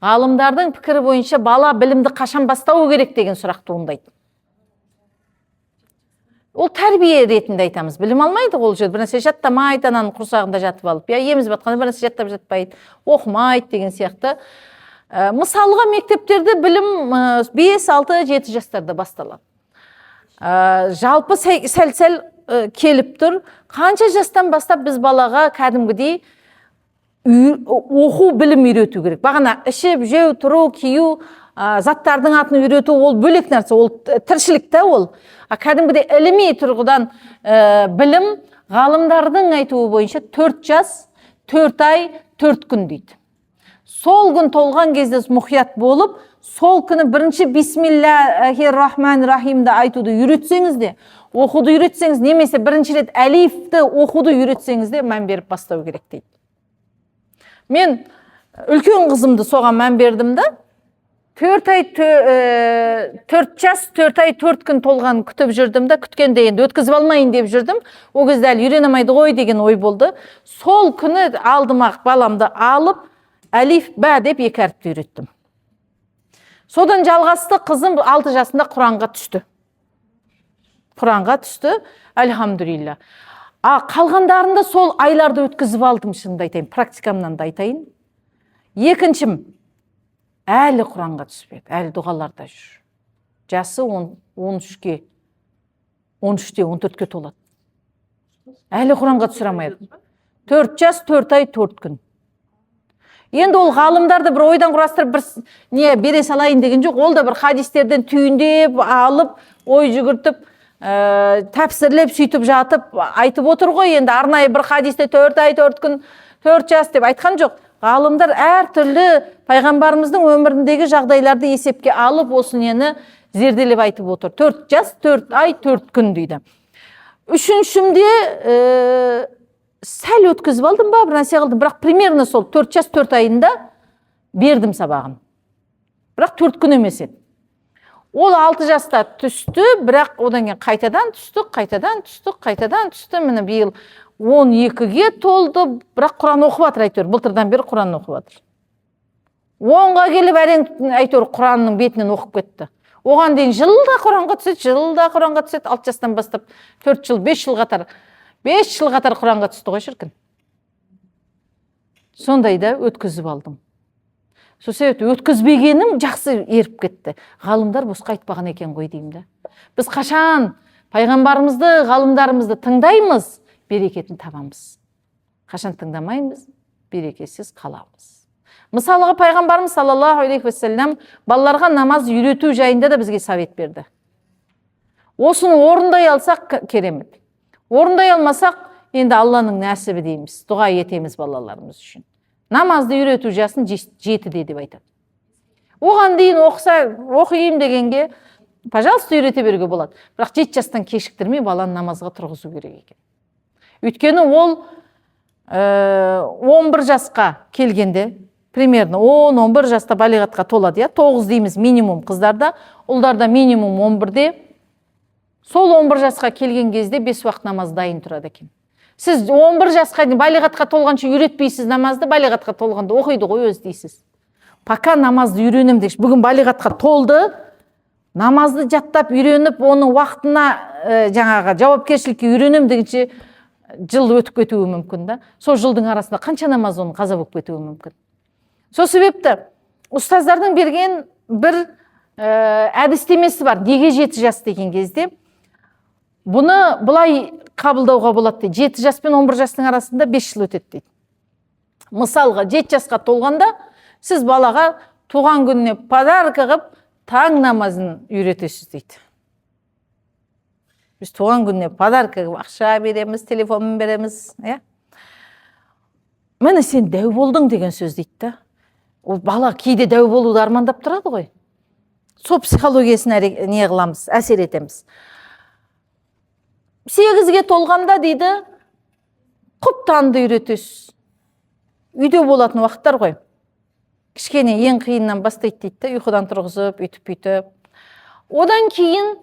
Ғалымдардың пікірі бойынша бала білімді қашан бастауы керек деген сұрақ туындайды. Ол тәрбие ретінде айтамыз. Білім алмайды ол жерде. Бір нәрсе жаттамайды, ананың құрсағында жатып алып. Еміз батқанда бір нәрсе жаттап жатпайды, оқымайды деген сияқты. Мысалға мектептерде білім 5, 6, 7 жастарда басталады. Жалпы сәл-сәл келіп тұр. Қанша жастан бастап біз балаға кәдімгідей оқу білім үйрету керек. Бағана ішіп, жеу, тұру, кию, заттардың атын үйрету ол бөлек нәрсе, ол тіршілікті ол. Кәдімгідей іліми тұрғыдан білім ғалымдардың айтуы бойынша 4 жас, 4 ай, 4 күн дейді. Сол күн толған кезде мұқият болып, сол күні бірінші бисмиллахир-рахманир-рахимді айтуды үйретсеңіз де, оқуды үйретсеңіз, немесе бірінші рет әлифті оқуды үйретсеңіз де мән беріп бастау керек дейді. Мен үлкен қызымды соған мән бердім да, 4 жас, 4 ай, 4 күн толған күтіп жүрдім да, күткенде енді өткізіп алмайын деп жүрдім. О кезде әлі үйренемейді ғой деген ой болды. Сол күні алдыма баламды алып, әлиф, бә деп 2 әріпті үйреттім. Содан жалғасты, қызым 6 жасында Құранға түсті. Құранға түсті, әлхамдулилля. Қалғандарында сол айларды өткізіп алдым, шынымды айтайын, практикамнан да айтайын. Екіншім, әлі Құранға түспеді, әлі дұғаларда жүр. Жасы 13-ке 13-те 14-ке толады. Әлі Құранға түсіре алмайды. 4 жас 4 ай 4 күн. Енді ол ғалымдарды бір ойдан құрастырып бір не бере салайын деген жоқ. Ол да бір хадистерден түйіндеп алып, ой жүгіртіп, тәпсірлеп сөйтіп жатып айтып отыр ғой. Енді арнайы бір хадисте 4 ай 4 күн 4 жас деп айтқан жоқ. Ғалымдар әртүрлі пайғамбарымыздың өміріндегі жағдайларды есепке алып осы нені зерделеп айтып отыр. 4 жас 4 ай 4 күн дейді. Үшіншімде сәл өткізіп алдым ба, бір нәрсе қылдым. Бірақ примерно сол 4 жас 4 айында бердім сабағын. Бірақ 4 күн емес еді. Ол 6 жаста түсті, бірақ одан кейін қайтадан түсті. Міне биыл 12-ге толды, бірақ Құран оқып жатыр әйтеуір. Былтырдан бері Құран оқып жатыр. 10-ға келіп әрең әйтеуір Құранның бетінен оқып кетті. Оған дейін жылда Құранға түседі, 6 жастан бастап 4 жыл, 5 жыл қатар 5 жыл қатар Құранға түсті ғой шіркін. Сондайда өткізіп алдым. Сол себепті өткізбегенім жақсы еріп кетті. Ғалымдар босқа айтпаған екен ғой деймді. Біз қашан пайғамбарымызды, ғалымдарымызды тыңдаймыз, берекетін табамыз. Қашан тыңдамаймыз, берекесіз қаламыз. Мысалға пайғамбарымыз саллаллаху алейхи вассалам балаларға намаз үйрету жайында да бізге совет берді. Осыны орындай алсақ керемет. Орындай алмасақ, енді Алланың нәсібі дейміз, дұға етеміз балаларымыз үшін. Намазды үйрету жасын 7-де деп айтады. Оған дейін оқиым дегенге, пожалуйста, үйрете беруге болады. Бірақ 7 жастан кешіктірмей баланы намазға тұрғызу керек екен. Өйткені ол 11 жасқа келгенде, примерно 10-11 жаста балиғатқа толады, 9 дейміз минимум қыздарда, ұлдарда минимум 11-де. Сол 11 жасқа келген кезде 5 уақыт намаз дайын тұрады екен. Сіз 11 жасқа балиғатқа толғанша үйретпейсіз намазды, балиғатқа толғанда оқиды ғой өзі дейсіз. Пока намазды үйренем дейсіз. Бүгін балиғатқа толды, намазды жаттап үйреніп, оның уақытына жаңағы жауапкершілікке үйренем дегенше жыл өтіп кетуі мүмкін да. Сол жылдың арасында қанша намаз оның қаза болып кетуі мүмкін. Сол себепті ұстаздардың берген бір әдістемесі бар. Неге 7 жас деген кезде? Бұны бұлай қабылдауға болады дейді. 7 жас пен 11 жастың арасында 5 жыл өтеді дейді. Мысалға 7 жасқа толғанда сіз балаға туған күніне подарка қылып таң намазын үйретесіз дейді. Біз туған күніне подарка қылып ақша береміз, телефонын береміз. Міне сен дәу болдың деген сөз дейді. Ол бала кейде дәу болуды армандап тұрады ғой. Сол психологиясын не қыламыз, әсер етеміз. 8-ге толғанда дейді, құптанды үйретесіз. Үйде болатын уақыттар ғой. Кішкене ең қиыннан бастайды дейді, ұйқыдан тұрғызып, үйтіп. Одан кейін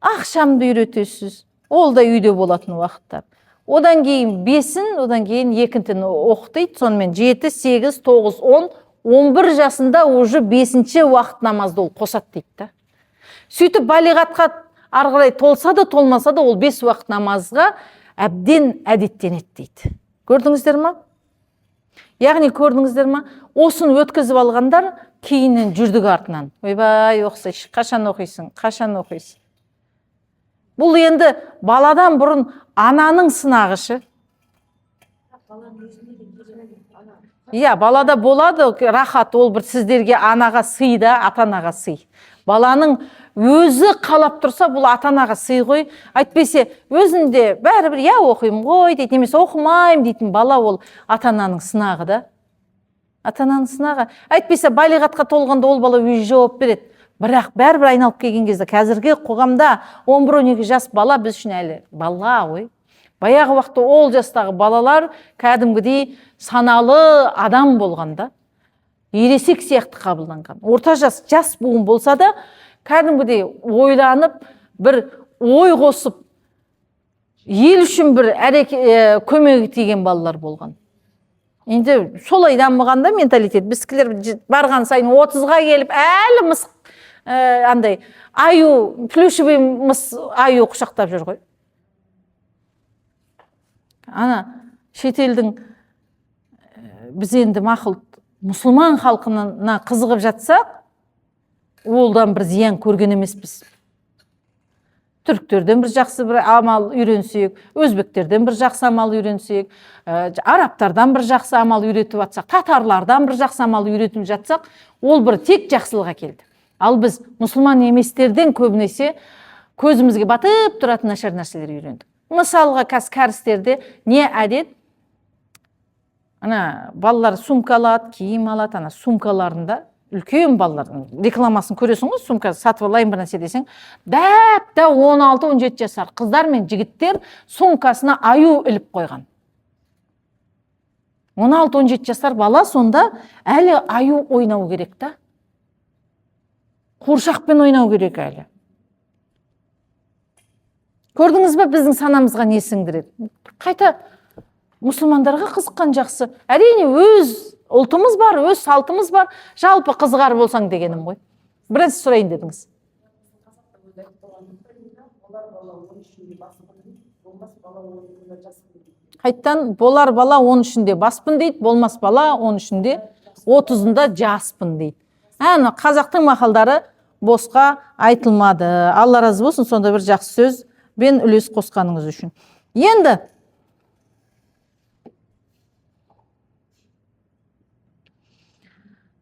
ақшамды үйретесіз. Ол да үйде болатын уақыттар. Одан кейін 5-ін, одан кейін 2-тін оқытайды. Сонымен 7, 8, 9, 10, 11 жасында уже 5-ші уақыт намазды ол қосады дейді. Сөйтіп балиғатқа арғылай толса да, толмаса да, ол 5 уақыт намазға әбден әдеттенеді дейді. Көрдіңіздер ма? Яғни көрдіңіздер ма? Осын өткізіп алғандар кейіннен жүрдік артынан. Ойбай, оқысайшы, қашан оқисың? Бұл енді баладан бұрын ананың сынағышы. Балада болады рахат, ол бір сіздерге анаға сый да, ата-анаға сый. Баланың өзі қалап тұрса, бұл ата-анаға сый ғой. Айтпесе, өзінде бәрібір оқимын ғой дейді, немесе оқымайым дейтін бала, ол ата-ананың сынағы да. Ата-ананың сынағы. Айтпесе, балиғатқа толғанда ол бала өзі жауап береді. Бірақ бәрібір айналып келген кезде, қазіргі қоғамда 11-12 жас бала біз үшін әлі бала ғой. Баяғы уақытта ол жастағы балалар кәдімгідей саналы адам болғанда, ересек сияқты қабылданған. Орта жас буын болса да, кәдімгідей ойланып, бір ой қосып, ел үшін бір көмегі тиген балалар болған. Енді солай дамығанда менталитет, біздікілер барған сайын 30-ға келіп, әлі мысық, плюшевый мыс аю құшақтап жүр ғой. Шетелдің біз енді мақұл мұсылман халқына қызығып жатсақ, олдан бір зиян көрген емеспіз. түріктерден бір жақсы бір амал үйренсек, өзбектерден бір жақсы амал үйренсек, арабтардан бір жақсы амал үйретіп жатсақ, татарлардан бір жақсы амал үйретіп жатсақ, ол бір тек жақсылық әкелді. Ал біз мұсылман еместерден көбінесе көзімізге батып тұратын нашар нәрселер үйрендік. Мысалға, кәрістерде не әдет? Ана балалар сумка алады, киім алады, ана сумкаларында үлкен балалардың рекламасын көресің ғой, сумка сатып алайын бір нәрсе десең, дәп-дәп 16-17 жасар қыздар мен жігіттер сумкасына аю іліп қойған. 16-17 жасар бала сонда әлі аю ойнау керек та. Қуыршақпен ойнау керек әлі. Көрдіңіз бе, біздің санамызға не сіңдіреді? Қайта мұсылмандарға қызыққан жақсы. Әрине өз ұлтымыз бар, өз салтымыз бар, жалпы қызығар болсаң дегенім ғой. Біраз сұрайын дедіңіз. Қайттан болар бала 13-інде баспын дейді, болмас бала 13-інде 30-ында жаспын дейді. Әні қазақтың мақалдары босқа айтылмады. Алла разы болсын, сонда бір жақсы сөз бен үлес қосқаныңыз үшін. Енді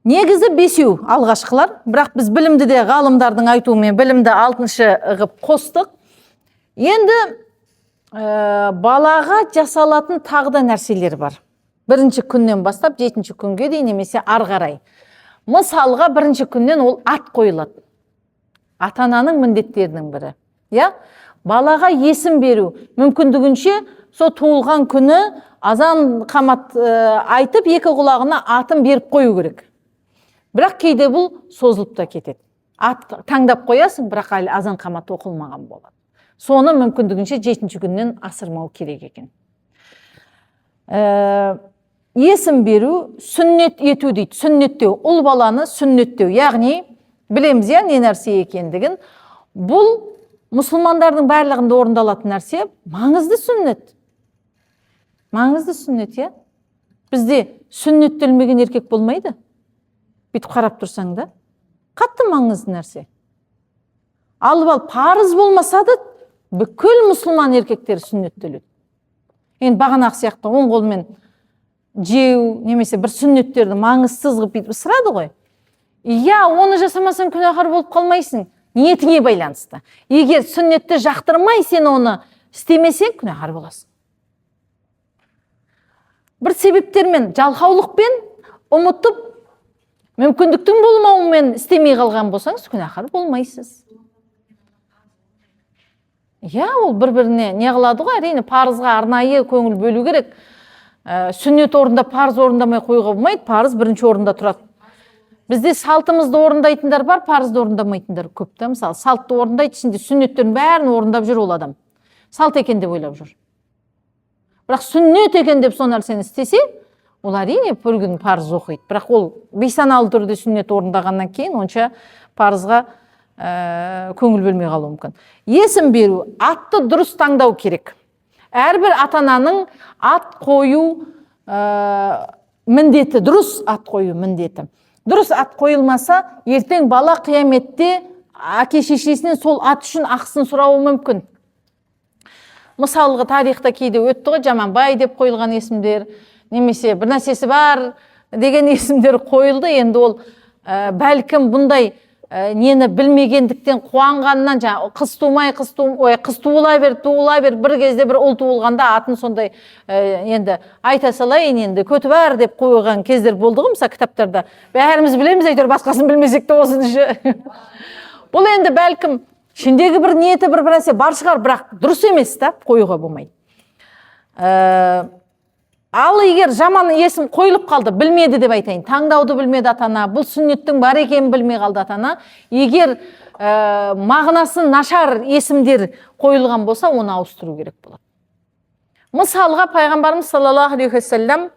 негізі бесеу алғашқылар, бірақ біз білімді де ғалымдардың айтуымен білімді 6-шы ғып қостық. Енді балаға жасалатын тағда нәрселер бар. Бірінші күннен бастап 7-ші күнге дейін немесе ары қарай. Мысалға бірінші күннен ол ат қойылады. Ата-ананың міндеттерінің бірі. Балаға есім беру, мүмкіндігінше сол туылған күні азан қамат айтып, екі құлағына атын беріп қою керек. Бірақ кейде бұл созылып та кетеді. Ат таңдап қоясың, бірақ әлі азан қамат оқылмаған болады. Соны мүмкіндігінше 7-ші күннен асырмау керек екен. Есім беру, сүннет ету дейді. Сүннеттеу, ұл баланы сүннеттеу. Яғни, білеміз не нәрсе екендігін. Бұл мұсылмандардың барлығында орындалатын нәрсе маңызды сүннет. Маңызды сүннет, Бізде сүннеттелмеген еркек болмайды. Бүйтіп қарап тұрсаң да, қатты маңызды нәрсе. Алып парыз болмаса да, бүкіл мұсылман еркектері сүннеттеледі. Енді бағанақ сияқты оң қолмен жеу, немесе бір сүннеттерді маңызсыз ғып бүйтіп ысырады ғой. Оны жасамасаң күнәһар болып қалмайсың. Ниетіңе байланысты. Егер сүннетті жақтырмай сен оны істемесең, күнәһар боласың. Бір себептермен, жалқаулықпен ұмытып, мүмкіндіктің болмауымен істемей қалған болсаңыз, күнәһар болмайсыз. Ол бір-біріне не қылады ғой, әрине парызға арнайы көңіл бөлу керек. Сүннет орында парыз орындамай қоюға болмайды, парыз бірінші орында тұрады. Бізде салтымызды орындайтындар бар, парызды орындамайтындар көп та. Мысалы, салтты орындайды, ішінде сүннеттерін бәрін орындап жүр ол адам. Салт екен деп ойлап жүр. Бірақ сүннет екен деп сол нәрсені істесе, ол әрине бір күн парыз оқиды. Бірақ ол бейсаналы түрде сүннет орындағаннан кейін онша парызға көңіл бөлмей қалуы мүмкін. Есім беру, атты дұрыс таңдау керек. Әрбір ата-ананың ат қою міндеті, дұрыс ат қою міндеті. Дұрыс ат қойылмаса, ертең бала қияметте әке-шешесінен сол ат үшін ақысын сұрауы мүмкін. Мысалға тарихта кейде өтті ғой, Жаманбай деп қойылған есімдер, немесе бір нәрсесі бар деген есімдер қойылды. Енді ол бәлкім бұндай нені білмегендіктен қуанғаннан, қыз туыла бер, бір кезде бір ұл туылғанда атын сондай енді айта салайын, енді көті бар деп қойған кездер болды ғой, мысалы кітаптарда. Бәріміз білеміз, әйтеуір басқасын білмесек те осыны. Бұл енді бәлкім ішіндегі бір ниеті бір нәрсе бар шығар, бірақ дұрыс емес та, қоюға болмайды. Ал егер жаман есім қойылып қалды, білмеді деп айтайын, таңдауды білмеді ата-ана, бұл сүннеттің бар екенін білмей қалды ата-ана, егер мағынасы нашар есімдер қойылған болса, оны ауыстыру керек болады. Мысалға, пайғамбарымыз саллаллаху алейхи уассалам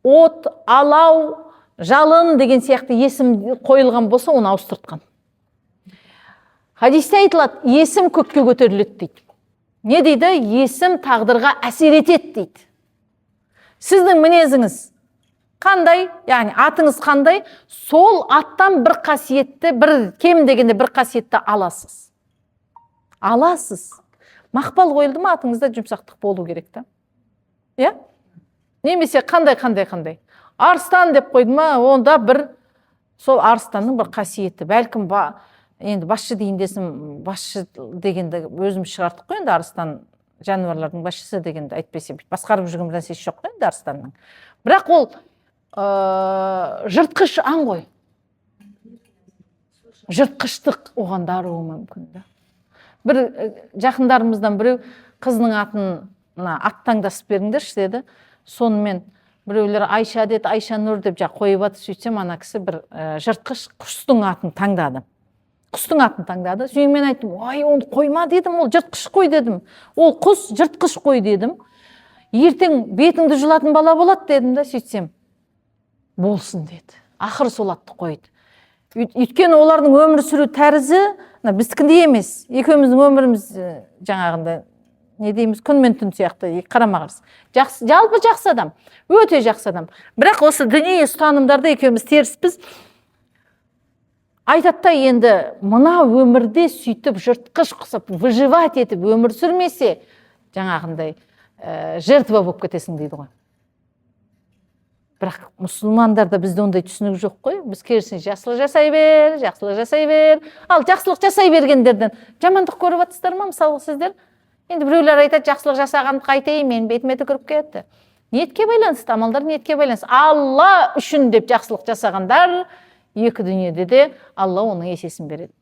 от, алау, жалын деген сияқты есім қойылған болса, оны ауыстыртқан. Хадисте айтылады, есім көкке көтеріледі дейді. Не дейді? Есім тағдырға әсер етеді дейді. Сіздің мінезіңіз қандай, яғни атыңыз қандай, сол аттан бір қасиетті, бір кем дегенде бір қасиетті аласыз. аласыз. Мақпал қойылды ма, атыңызда жұмсақтық болу керек та. Иә? Немесе қандай. Арыстан деп қойды ма, онда бір сол арыстанның бір қасиеті. Бәлкім енді басшы дейін десім, басшы дегенді өзім шығардық қой, енді арыстан жануарлардың басшысы дегенді айтпесе, басқарып жүрген бір нәрсесі жоқ қой енді арыстанның. Бірақ ол жыртқыш аң ғой. Жыртқыштық оған даруы мүмкін да. Бір жақындарымыздан біреу қызының атына ат таңдасып беріңдерші деді. Сонымен біреулер Айша деді, Айша Нұр деп қойып аты, сөйтсем ана кісі бір жыртқыш құстың атын таңдады. Сөйтіп мен айттым, ой, оны қойма дедім, ол жыртқыш қой дедім. Ол құс жыртқыш қой дедім. Ертең бетіңді жұлатын бала болады дедім да, сөйтсем болсын деді. Ақыры сол атты қойды. Өйткені олардың өмір сүру тәрізі біздікіндей емес. Екеуміздің өміріміз жаңағында не дейміз, күн мен түн сияқты, қарама-қарсы. Жалпы жақсы адам, өте жақсы адам. Бірақ осы діни ұстанымдарда екеуміз теріспіз. Айтатта енді мына өмірде сөйтіп жыртқыш құсап, выживать етіп өмір сүрмесе, жаңағындай жертва болып кетесің дейді ғой. Бірақ мұсылмандарда бізде ондай түсінік жоқ қой. Біз керісінше жақсылық жасай бер. Ал жақсылық жасай бергендерден жамандық көріп жатсыздар ма, мысалы сіздер? Енді біреулер айтады, жақсылық жасағанды қайтейін, мен бетіме түкіріп кетті. Ниетке байланысты, амалдар ниетке байланысты. Алла үшін деп жақсылық жасағандар екі дүниеде де Алла оның есесін береді.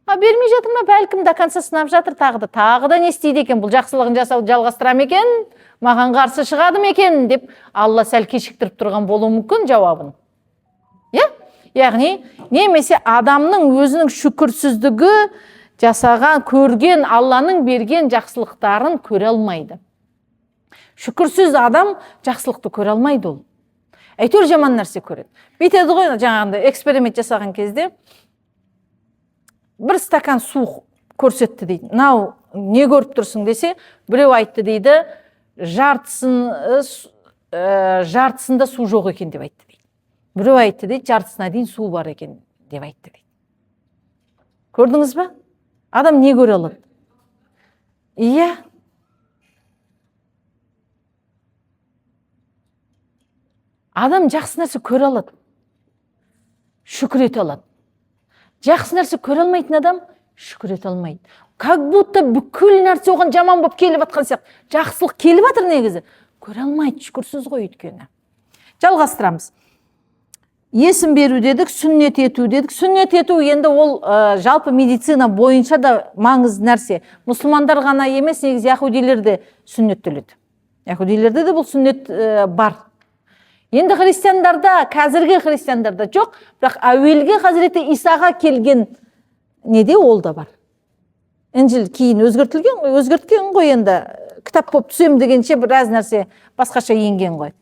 Бермей жатыр ма, бәлкім до конца сынап жатыр, тағы да не істейді екен, бұл жақсылығын жасауды жалғастырам екен, маған қарсы шығады ма екен деп Алла сәл кешіктіріп тұрған болуы мүмкін жауабын. Яғни, немесе адамның өзінің шүкірсіздігі жасаған, көрген, Алланың берген жақсылықтарын көре алмайды. Шүкірсіз адам жақсылықты көре алмайды ол. Әйтеуір жаман нәрсе көреді. Бүйтеді ғой, жаңағында эксперимент жасаған кезде бір стакан су көрсетті дейді. Нау не көріп тұрсың десе, біреу айтты дейді, жартысында су жоқ екен деп айтты дейді. Біреу айтты дейді, жартысына дейін су бар екен деп айтты дейді. Көрдіңіз ба? Адам не көре алады? Иә. Адам жақсы нәрсе көре алады, шүкір ете алады. Жақсы нәрсе көре алмайтын адам шүкір ете алмайды. Как будто бүкіл нәрсе оған жаман болып келіп жатқан сияқты. Жақсылық келіп жатыр негізі. Көре алмайды, шүкірсіз ғой өйткені. Жалғастырамыз. Есім беру дедік, сүннет ету дедік. Сүннет ету енді ол жалпы медицина бойынша да маңызды нәрсе. Мұсылмандар ғана емес, негізі яһудилер де сүннеттеледі. Яһудилерде де бұл сүннет бар. Енді христиандарда, қазіргі христиандарда жоқ, бірақ әуелгі Хазіреті Исаға келген неде ол да бар. Інжіл кейін өзгерткен ғой, енді кітап болып түсем дегенше біраз нәрсе басқаша енген ғой.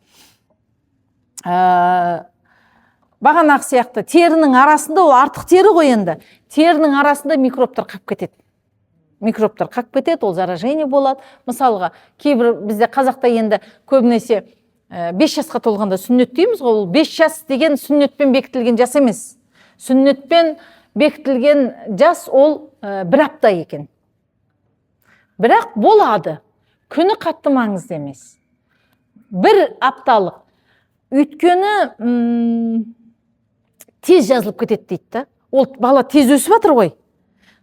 Бағанақ сияқты терінің арасында, ол артық тері ғой енді. Терінің арасында микробтар қап кетеді, ол заражение болады. Мысалға, кейбір бізде қазақта енді көбінесе 5 жасқа толғанда сүннет дейміз ғой, ол 5 жас деген сүннетпен бекітілген жас емес. Сүннетпен бекітілген жас ол 1 апта екен. Бірақ болады, күні қатты маңызды емес. 1 апталық. Өйткені тез жазылып кетеді дейді. Ол бала тез өсіп жатыр ғой,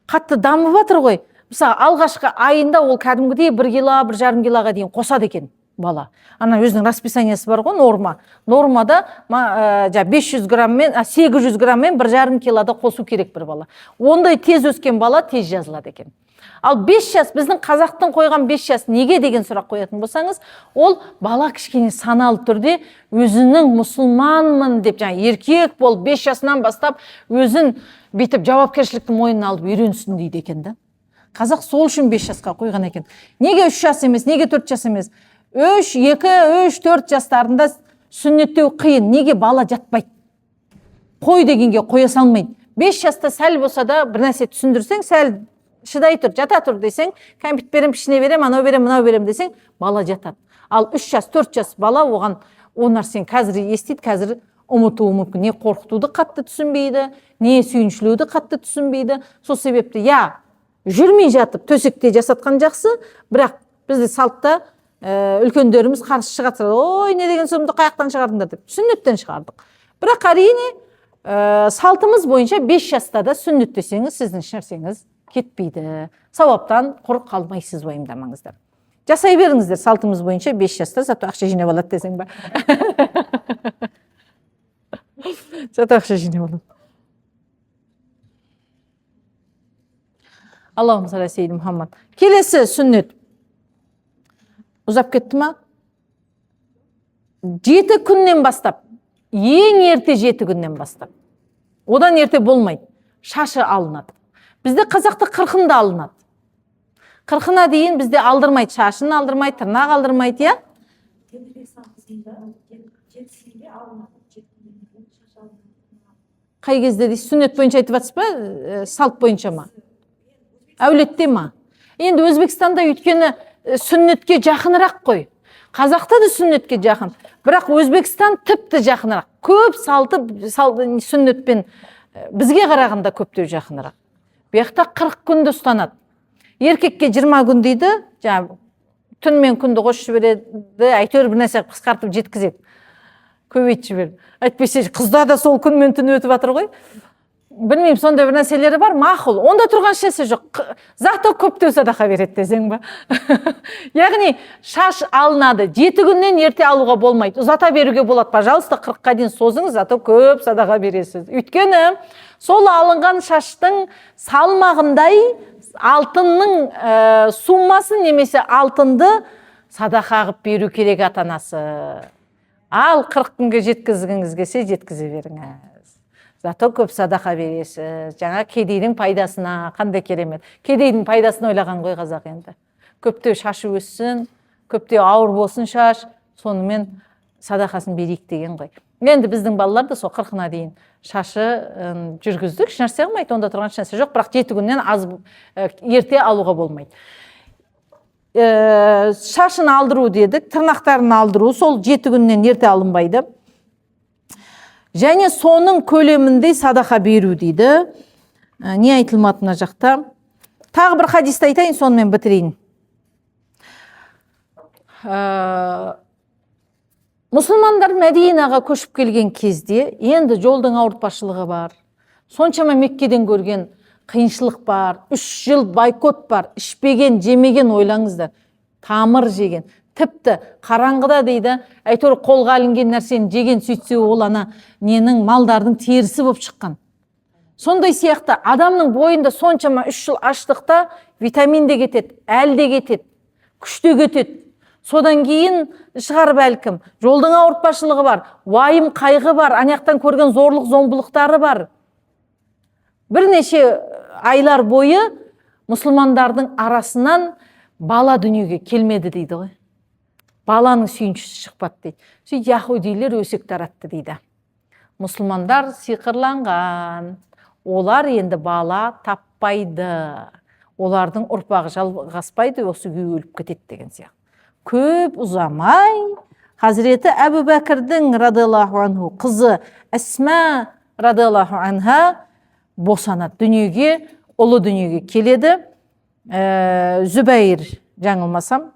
қатты дамып жатыр ғой. Мысалы, алғашқы айында ол кәдімгідей 1 кило, 1,5 килоға дейін қосады екен бала. Ана өзінің расписаниясы бар ғой, норма. Нормада 500 граммен, 800 граммен 1,5 килода қосу керек бір бала. Ондай тез өскен бала тез жазылады екен. Ал 5 жас, біздің қазақтың қойған 5 жас неге деген сұрақ қоятын болсаңыз, ол бала кішкене саналы түрде өзінің мұсылманмын деп, еркек болып 5 жасынан бастап өзін бүйтіп жауапкершілікті мойнына алып үйренсін дейді екен да. Қазақ сол үшін 5 жасқа қойған екен. Неге 3 жас емес, неге 4 жас емес? 3-4 жастарында сүннеттеу қиын. Неге бала жатпайды? Қой дегенге қоя салмайды. 5 жаста сәл болса да бір нәрсе түсіндірсең, сәл шыдай тұр, жата тұр десең, кәмпит берем, пішіне берем, анау берем, мынау берем десең, бала жатады. Ал 3 жас, 4 жас бала оған о нәрсені қазір естиді, қазір ұмытуы мүмкін. Не қорқытуды қатты түсінбейді, не сүйіншілеуді қатты түсінбейді. Сол себепті, жүрмей жатып төсекте жасатқан жақсы, бірақ бізде салтта үлкендеріміз қарсы шығады, ой, не деген сұмдық, қаяқтан шығардыңдар деп, сүннеттен шығардық. Бірақ әрине салтымыз бойынша 5 жаста да сүннеттесеңіз, сіздің ешнәрсеңіз кетпейді. Сауаптан құр қалмайсыз, уайымдамаңыздар. Жасай беріңіздер, салтымыз бойынша 5 жаста, зато ақша жинап алады десең ба? Зато ақша жинап алады. Аллахум салли сейді Мұхаммад. Келесі сүннет. Ұзап кетті ма? 7 күннен бастап, ең ерте 7 күннен бастап. Одан ерте болмайды. Шашы алынады. Бізде қазақта 40-ында алынады. 40-на дейін бізде алдырмайды, шашын алдырмайды, тырнақ алдырмайды, я? Қай кезде дейсіз, сүннет бойынша айтып жатсыз ба, салт бойынша ма? Әулетте ма? Енді Өзбекстанда өйткені сүннетке жақынырақ қой. Қазақта да сүннетке жақын. Бірақ Өзбекстан тіпті жақынырақ. Көп салты сүннетпен бізге қарағанда көптеу жақынырақ. Бұяқта 40 күнді ұстанады. Еркекке 20 күн дейді, түн мен күнді қосып жібереді, әйтеуір бір нәрсе қысқартып жеткізеді. Көбейтіп жібереді. Әйтпесе қызда да сол күн мен түн өтіп жатыр ғой. Білмеймін, сондай бір нәрселері бар, мақұл. Онда тұрған ешнәрсе жоқ. Зато көптеу садақа береді десең ба? Яғни шаш алынады. 7 күннен ерте алуға болмайды. Ұзата беруге болады. Пожалуйста, 40-қа дейін созыңыз, зато көп садақа бересіз. Өйткені сол алынған шаштың салмағындай алтынның суммасын немесе алтынды садақа қылып беру керек ата-анасы. Ал 40 күнге жеткізгіңіз келсе, жеткізе беріңіз. Зато көп садақа бересіз. Жаңа кедейдің пайдасына, қандай керемет. Кедейдің пайдасын ойлаған ғой қазақ енді. Көптеу шашы өссін, көптеу ауыр болсын шаш, сонымен садақасын берейік деген ғой. Енді біздің балалар да сол 40-на дейін шашы жүргіздік, ешнәрсе қылмайды, онда тұрған ешнәрсе жоқ, бірақ 7 күннен аз ерте алуға болмайды. Шашын алдыру дедік, тырнақтарын алдыру, сол 7 күннен ерте алынбайды. Және соның көлемінде садақа беру дейді. Не айтылмады мына жақта? Тағы бір хадисті айтайын, сонымен бітірейін. Мұсылмандар Мәдинаға көшіп келген кезде, енді жолдың ауыртпашылығы бар. Соншама Меккеден көрген қиыншылық бар, 3 жыл бойкот бар, ішпеген, жемеген, ойлаңыздар. Тамыр жеген. Тіпті қараңғыда дейді, әйтеуір қолға ілінген нәрсені жеген сөйтсе ол ненің малдардың терісі болып шыққан. Сондай сияқты адамның бойында соншама 3 жыл аштықта витамин де кетеді, әл де кетеді, күш те кетеді. Содан кейін шығар бәлкім, жолдың ауыртпашылығы бар, уайым қайғы бар, анаяқтан көрген зорлық зомбылықтары бар. Бірнеше айлар бойы мұсылмандардың арасынан бала дүниеге келмеді дейді ғой. Баланың сүйіншісі шықпады дейді. Сөйтіп яһудилер өсек таратты дейді. Мұсылмандар сиқырланған. Олар енді бала таппайды. Олардың ұрпағы жалғаспайды, осы күйі өліп кетеді деген сияқты. Көп ұзамай Хазіреті Әбу Бәкірдің радиаллаху анху қызы Әсма радиаллаху анха босанады. Дүниеге, ұлы дүниеге келеді. Зүбәйір жаңылмасам,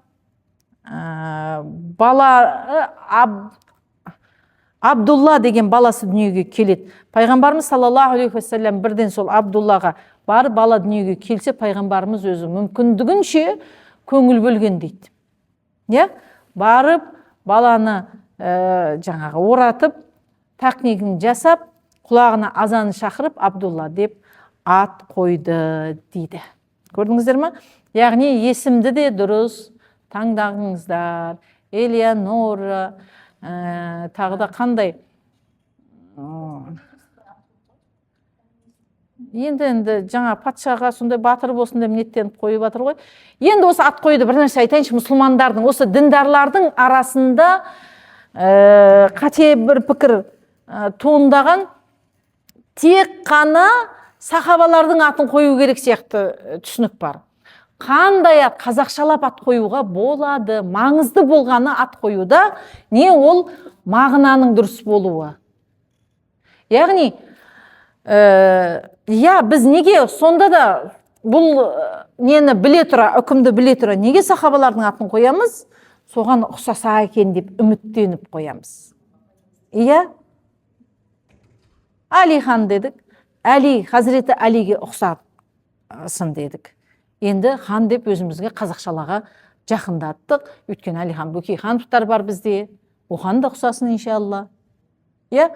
Абдулла деген баласы дүниеге келеді. Пайғамбарымыз саллаллаху алейхи уассалам бірден сол Абдуллаға бар бала дүниеге келсе, пайғамбарымыз өзі мүмкіндігінше көңіл бөлген дейді. Барып, баланы жаңағы оратып, тақнигін жасап, құлағына азаны шақырып, Абдулла деп ат қойды дейді. Көрдіңіздер ма? Яғни есімді де дұрыс таңдағыңыздар. Элеонора, тағы да қандай? Енді жаңа патшаға сондай батыр болсын деп ниеттеніп қойып жатыр ғой. Енді осы ат қойды, бір нәрсе айтайыншы, мұсылмандардың, осы діндарлардың арасында қате бір пікір туындаған, тек қана сахабалардың атын қою керек сияқты түсінік бар. Қандай ат, қазақшалап ат қоюға болады, маңызды болғаны ат қоюда, не ол мағынаның дұрыс болуы. Яғни, біз неге сонда да бұл нені біле тұра, үкімді біле тұра, неге сахабалардың атын қоямыз? Соған ұқсаса екен деп үміттеніп қоямыз. Иә? Али хан дедік. Али, Хазіреті Алиге ұқсасын дедік. Енді хан деп өзімізге қазақшалаға жақындаттық. Өйткені Али хан Бөкейхановтар бар бізде. Оған да ұқсасын иншалла. Иә?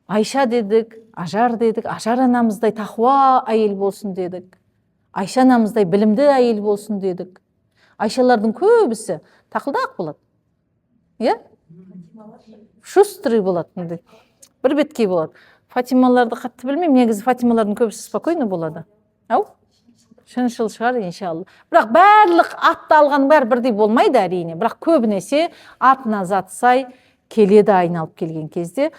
Айша дедік, Ажар дедік. Ажар анамыздай тақуа әйел болсын дедік. Айша анамыздай білімді әйел болсын дедік. Айшалардың көбісі тақылдақ болады. Иә? Шустрый болады. Бір беткей болады. Фатималарды қатты білмеймін, негізі Фатималардың көбісі спокойно болады. Ау? Шыншыл шығар, иншалла. Бірақ барлық атты алған бәр бірдей болмайды әрине. Бірақ көбінесе атына зат сай келеді айналып келген кезде.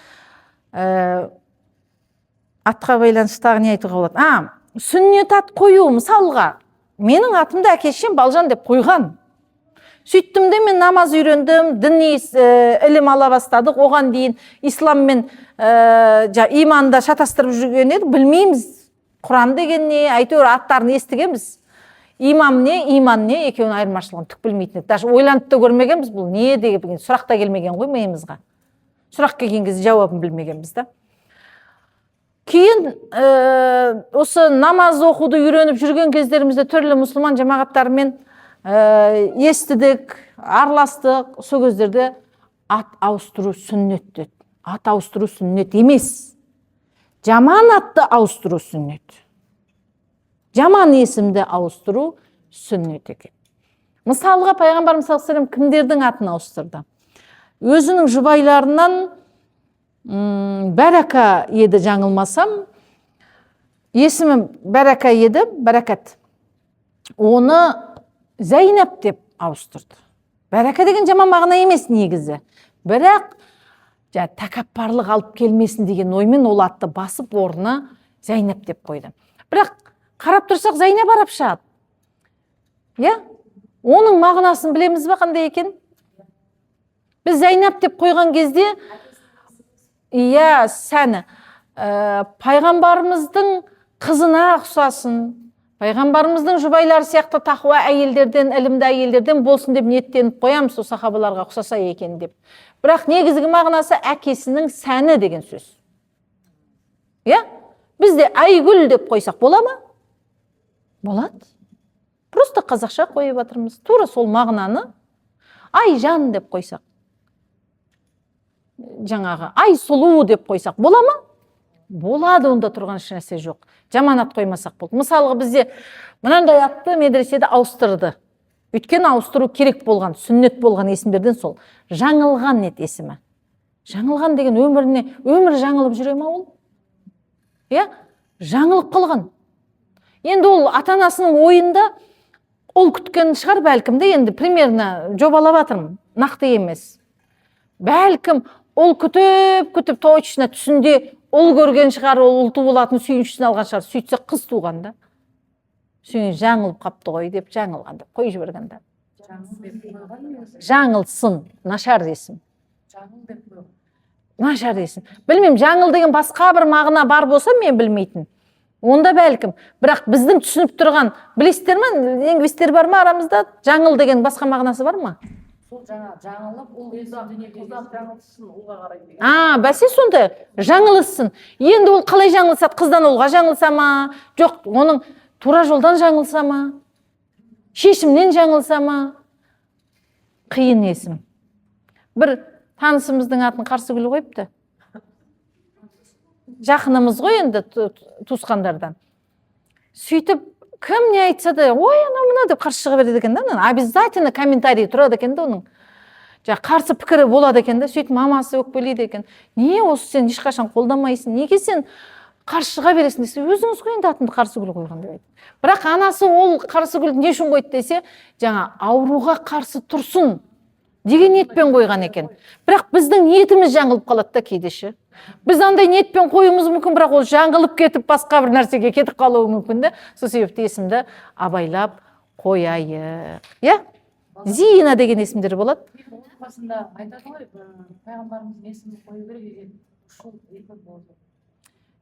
Атқа байланысты не айтуға болады? Сүннет ат қою, мысалға, менің атымды әкешем Балжан деп қойған. Сөйттім де мен намаз үйрендім, діни ілім ала бастадық, оған дейін ислам мен иманда шатастырып жүрген едік, білмейміз. Құран деген не, әйтеуір аттарын естігенбіз. Имам не, иман не, екеуінің айырмашылығын түк білмейтін еді. Даже ойланып та көрмегенбіз, бұл не деген сұрақ та келмеген ғой миымызға. Сұрақ келген кезде жауабын білмегенбіз да. Кейін осы намаз оқуды үйреніп жүрген кездерімізде түрлі мұсылман жамағаттарымен естідік, араластық. Сол кездерде ат ауыстыру сүннет деді. Ат ауыстыру сүннет емес. Жаман атты ауыстыру сүннет. Жаман есімді ауыстыру сүннет екен. Мысалға пайғамбарымыз саллаллаху алейхи ва саллям кімдердің атын ауыстырды? Өзінің жұбайларынан Бәрака еді, жаңылмасам. Есімі Бәрака еді, Бәракат. Оны Зайнап деп ауыстырды. Бәрака деген жаман мағына емес негізі. Бірақ тәкаппарлық алып келмесін деген оймен ол атты басып орнына Зайнап деп қойды. Бірақ қарап тұрсақ Зайнап арабша ат. Иә? Оның мағынасын білеміз бе қандай екен? Біз Зайнап деп қойған кезде, иә, сәні пайғамбарымыздың қызына ұқсасын, пайғамбарымыздың жұбайлары сияқты тақуа әйелдерден, ілімді әйелдерден болсын деп ниеттеніп қоямыз, сол сахабаларға ұқсаса екен деп. Бірақ негізгі мағынасы әкесінің сәні деген сөз. Иә? Бізде Айгүл деп қойсақ бола ма? Болады. Просто қазақша қойып жатырмыз. Тура сол мағынаны Айжан деп қойсақ. Жаңағы Айсұлу деп қойсақ бола ма? Болады, онда тұрған ешнәрсе жоқ. Жаман ат қоймасақ болды. Мысалға бізде мынандай атты медреседе ауыстырды. Өйткені ауыстыру керек болған, сүннет болған есімдерден сол. Жаңылған ет есімі. Жаңылған деген өмір жаңылып жүре ма ол? Иә? Жаңылып қалған. Енді ол ата-анасының ойында ол күткен шығар бәлкім де, енді примерно жобалап жатырмын, нақты емес. Бәлкім ол күтіп точно түсінде ол көрген шығар, ол ұлты болатын сүйіншісін алған шығар, сөйтсе қыз туған да. Жаңылып қапты ғой деп, жаңылған деп қойып жіберген да. Жаңылсын, нашар есім. Нашар есім. Білмеймін, жаңыл деген басқа бір мағына бар болса, мен білмейтін. Онда бәлкім. Бірақ біздің түсініп тұрған, білесіздер ме, лингвистер бар ма арамызда? Жаңыл деген басқа мағынасы бар ма? Жаңылып, ол жаңылсын, ұлға қарайды. Бәсе сонда жаңылсын. Енді ол қалай жаңылсады? Қыздан ұлға жаңылса ма? Жоқ, оның тура жолдан жаңылса ма? Шешімнен жаңылса ма? Қиын есім. Бір танысымыздың атын Қарсыгүл қойыпты. Жақынымыз ғой енді туысқандардан. Сөйтіп, кім не айтса да, ой, мына деп қарсы шыға береді екен да, обязательно комментарий тұрады екен да оның. Қарсы пікірі болады екен да, сөйтіп мамасы өкпелейді екен. Не осы сен ешқашан қолдамайсың? Неге сен қарсы шыға бересің десе, өзіңіз ғой енді атымды Қарсыгүл қойған деп айтты. Бірақ анасы ол Қарсыгүлді не үшін қойды десе, ауруға қарсы тұрсын деген ниетпен қойған екен. Бірақ біздің ниетіміз жаңылып қалады да кейдеші. Біз андай ниетпен қоюымыз мүмкін, бірақ ол жаңылып кетіп басқа бір нәрсеге кетіп қалуы мүмкін да. Сол себепті есімді абайлап қояйық. Иә? Зина деген есімдер болады. Басында айтады ғой, пайғамбарымыздың есімін қою керек екен.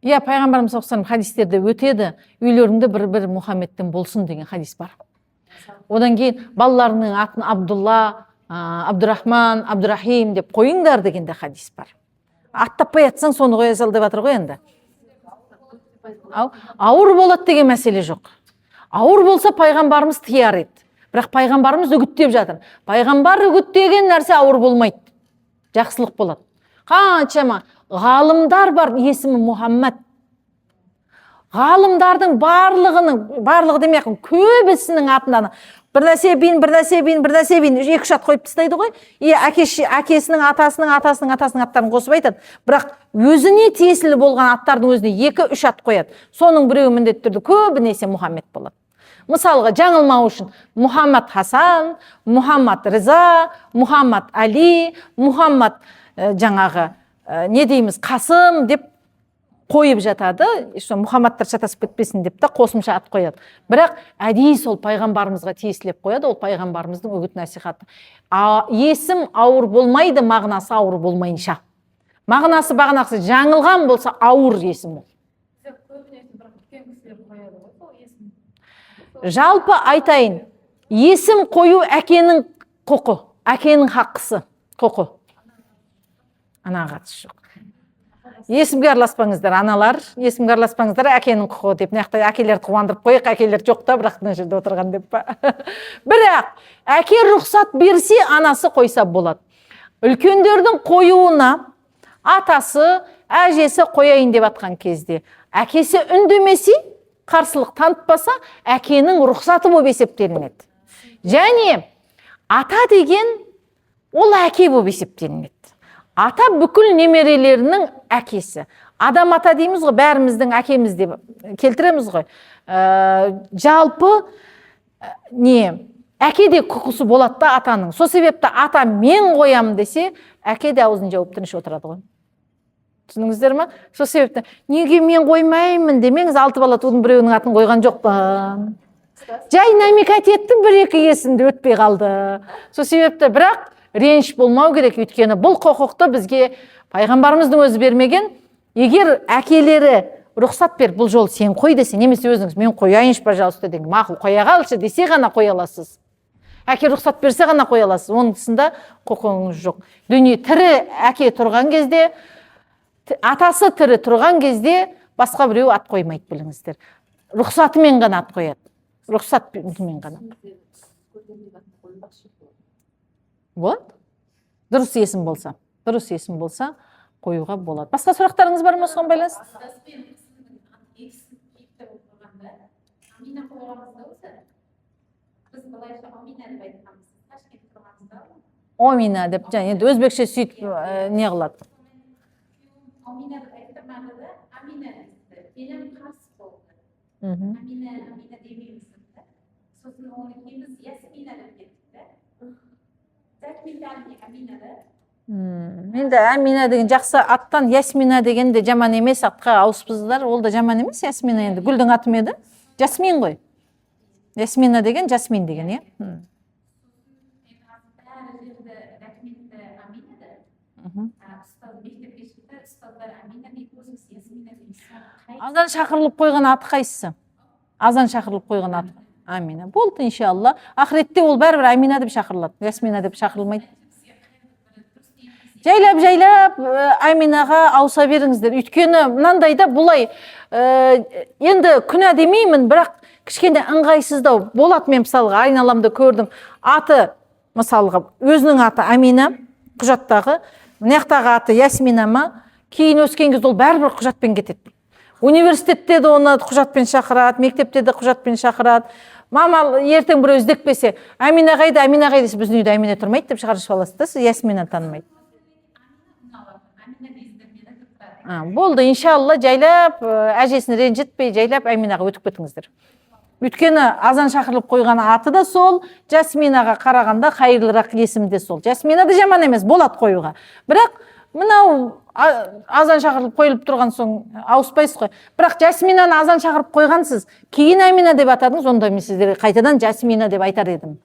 Иә, пайғамбарымыз саллаллаху алейхи хадистерде өтеді, үйлеріңде бір Мұхаммедтен болсын деген хадис бар. Одан кейін балаларының атын Абдулла, Абдурахман, Абдурахим деп қойыңдар деген де хадис бар. Аттаппай жатсаң, соны қоя сал деп жатыр ғой енді. Ауыр болады деген мәселе жоқ. Ауыр болса пайғамбарымыз тияр еді. Бірақ пайғамбарымыз үгіттеп жатыр. Пайғамбар үгіттеген нәрсе ауыр болмайды. Жақсылық болады. Қаншама ғалымдар бар, есімі Мұхаммад. Ғалымдардың барлығы демеймін, көбісінің атынан бір нәрсе бин, екі-үш ат қойып тастайды ғой. Әкесінің, атасының аттарын қосып айтады. Бірақ өзіне тиесілі болған аттардың өзіне екі-үш ат қояды. Соның біреуі міндетті түрде көбінесе Мұхаммед болады. Мысалға, жаңылмау үшін Мұхаммад Хасан, Мұхаммад Риза, Мұхаммад Али, Мұхаммад не дейміз, Қасым деп қойып жатады. Мұхаммадтар шатасып кетпесін деп та қосымша ат қояды. Бірақ әдейі сол пайғамбарымызға тиесілеп қояды, ол пайғамбарымыздың үгіт насихаты. Есім ауыр болмайды, мағынасы ауыр болмайынша. Мағынасы жаңылған болса ауыр есім ол. Жалпы айтайын, есім қою әкенің құқы, әкенің хақысы, құқы. Анаға қатысы жоқ. Есімге араласпаңыздар, аналар, есімге араласпаңыздар, әкенің құқы деп. Неқта әкелерді қуандырып қойық, әкелер жоқ та, бірақ мына жерде отырған деп па. Бірақ әке рұқсат берсе, анасы қойса болады. Үлкендердің қоюына атасы, әжесі қояйын деп атқан кезде, әкесі үндемесе, қарсылық танытпаса, әкенің рұқсаты болып есептелінеді. Және ата деген ол әке болып есептелінеді. Ата бүкіл немерелерінің әкесі. Адам ата дейміз ғой, бәріміздің әкеміз деп келтіреміз ғой. Жалпы әке де құқысы болады да атаның. Сол себепті ата мен қоямын десе, әке де аузын жауып тыныш отырады ғой. Түсініңіздер ме? Сол себепті неге мен қоймаймын демеңіз, 6 бала тудың біреуінің атын қойған жоқпын. Жай намекат еттім, бір-екі есімді өтпей қалды. Сол себепті бірақ реніш болмау керек, өйткені бұл құқықты бізге пайғамбарымыздың өзі бермеген. Егер әкелері рұқсат бер, бұл жол сен қой десе, немесе өзіңіз мен қояйыншы, пожалуйста деген, мақұл қоя қалшы десе ғана қоя аласыз. Әке рұқсат берсе ғана қоя аласыз. Оның тұсында құқығыңыз жоқ. Дүние тірі әке тұрған кезде, атасы тірі тұрған кезде басқа біреу ат қоймайды, біліңіздер. Рұқсатымен ғана ат қояды. Рұқсатымен ғана. Болады? Дұрыс есім болса қоюға болады. Басқа сұрақтарыңыз бар ма осыған байланысты? Омина деп, енді өзбекше сөйтіп не қылады? Амина қарсы болды. Амина демейміз. Сосын оны кейбіз Ясмина деп кеттік. Енді Амина деген жақсы аттан Ясмина деген де жаман емес, атқа ауыспыздар, ол да жаман емес. Ясмина енді гүлдің атым еді. Жасмин ғой. Ясмина деген, Жасмин деген, е? Азан шақырылып қойған аты қайсысы? Азан шақырылып қойған аты. Амина. Болды, иншалла. Ақыретте ол бәрібір Амина деп шақырылады. Ясмина деп шақырылмайды. Жайлап Аминаға ауса беріңіздер. Өйткені мынандайда бұлай, енді күнә демеймін, бірақ кішкене ыңғайсыздау болады. Мен мысалға айналамда көрдім. Аты, мысалға, өзінің аты Амина, құжаттағы, мынаяқтағы аты Ясмина ма, кейін өскен кезде ол бәрібір құжатпен кетеді. Университетте де оны құжатпен шақырады, мектепте де құжатпен шақырады. Мама ертең біреу іздекпесе, Амина қайда десе, біздің үйде Амина тұрмайды деп шығарып аласыз да, сіз Ясмина танымайды. Болды, иншалла, жайлап, әжесін ренжітпей, жайлап Аминаға өтіп кетіңіздер. Өйткені азан шақырылып қойған аты да сол, Жасминаға қарағанда қайырлырақ есім де сол. Жасмина да жаман емес, болады қоюға. Бірақ мынау азан шақырылып қойылып тұрған соң ауыспайсыз ғой. Бірақ Жасминаны азан шақырып қойғансыз, кейін Амина деп атадыңыз, онда мен сіздерге қайтадан Жасмина деп айтар едім.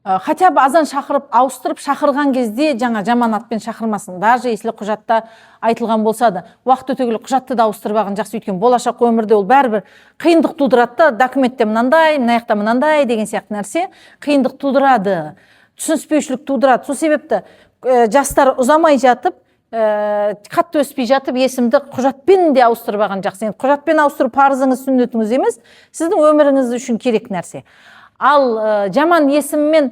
хотя бы азан шақырып ауыстырып шақырған кезде жаңа жаман атпен шақырмасын, даже если құжатта айтылған болса да уақыт өте келе құжатты да ауыстырып алған жақсы, өйткені болашақ өмірде ол бәрібір қиындық тудырады да, документте мынандай, мына жақта мынандай деген сияқты нәрсе қиындық тудырады, түсініспеушілік тудырады. Сол себепті жастар ұзамай жатып, қатты өспей жатып есімді құжатпен де ауыстырып алған жақсы. Енді құжатпен ауыстыру парызыңыз, сүннетіңіз емес, сіздің өміріңіз үшін керек нәрсе. Ал жаман есіммен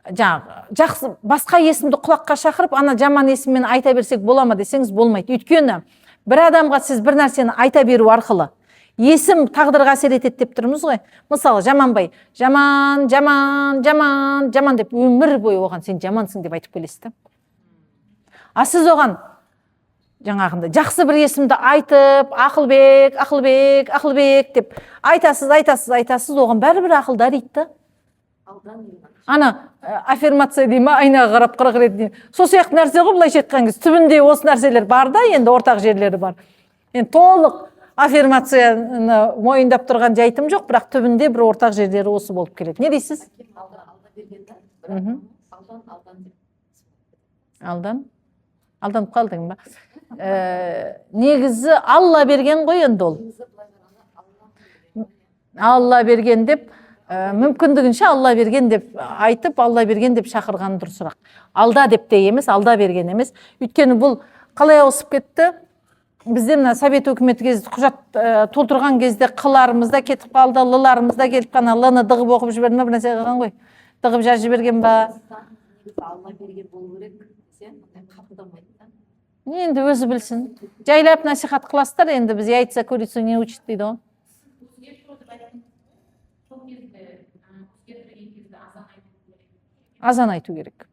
жақсы басқа есімді құлаққа шақырып, ана жаман есіммен айта берсек бола ма десеңіз болмайды. Өйткені бір адамға сіз бір нәрсені айта беру арқылы есім тағдырға әсер етеді деп тұрмыз ғой. Мысалы, Жаманбай, жаман, жаман, жаман, жаман деп өмір бойы оған сен жамансың деп айтып келесіз. А сіз оған жаңағында жақсы бір есімді айтып, Ақылбек, Ақылбек, Ақылбек деп айтасыз, оған бәрібір ақылдар дейді. Ана аффирмация дей ма, айнаға қарап 40 рет дейді. Сол сияқты нәрсе ғой, былайша айтқан кезде түбінде осы нәрселер бар да, енді ортақ жерлері бар. Енді толық аффирмацияны мойындап тұрған жайтым жоқ, бірақ түбінде бір ортақ жерлері осы болып келеді. Не дейсіз? Алданып қалдың ба? Негізі Алла берген ғой енді ол. Алла берген деп, мүмкіндігінше Алла берген деп айтып, Алла берген деп шақырған дұрысырақ. Алда деп те емес, алда берген емес. Өйткені бұл қалай ауысып кетті? Бізде мына совет өкіметі кезде құжат толтырған кезде қыларымызда кетіп қалды, лыларымызда келіп қана лыны дығып оқып жіберді ме, бір нәрсе қылған ғой. Дығып жазып жіберген ба? Алла берген болу керек, десе, қабылдамайды. Енді өзі білсін. Жайлап насихат қыласыздар, енді біз яйца курицу не учит дейді ғой. Азан айту керек.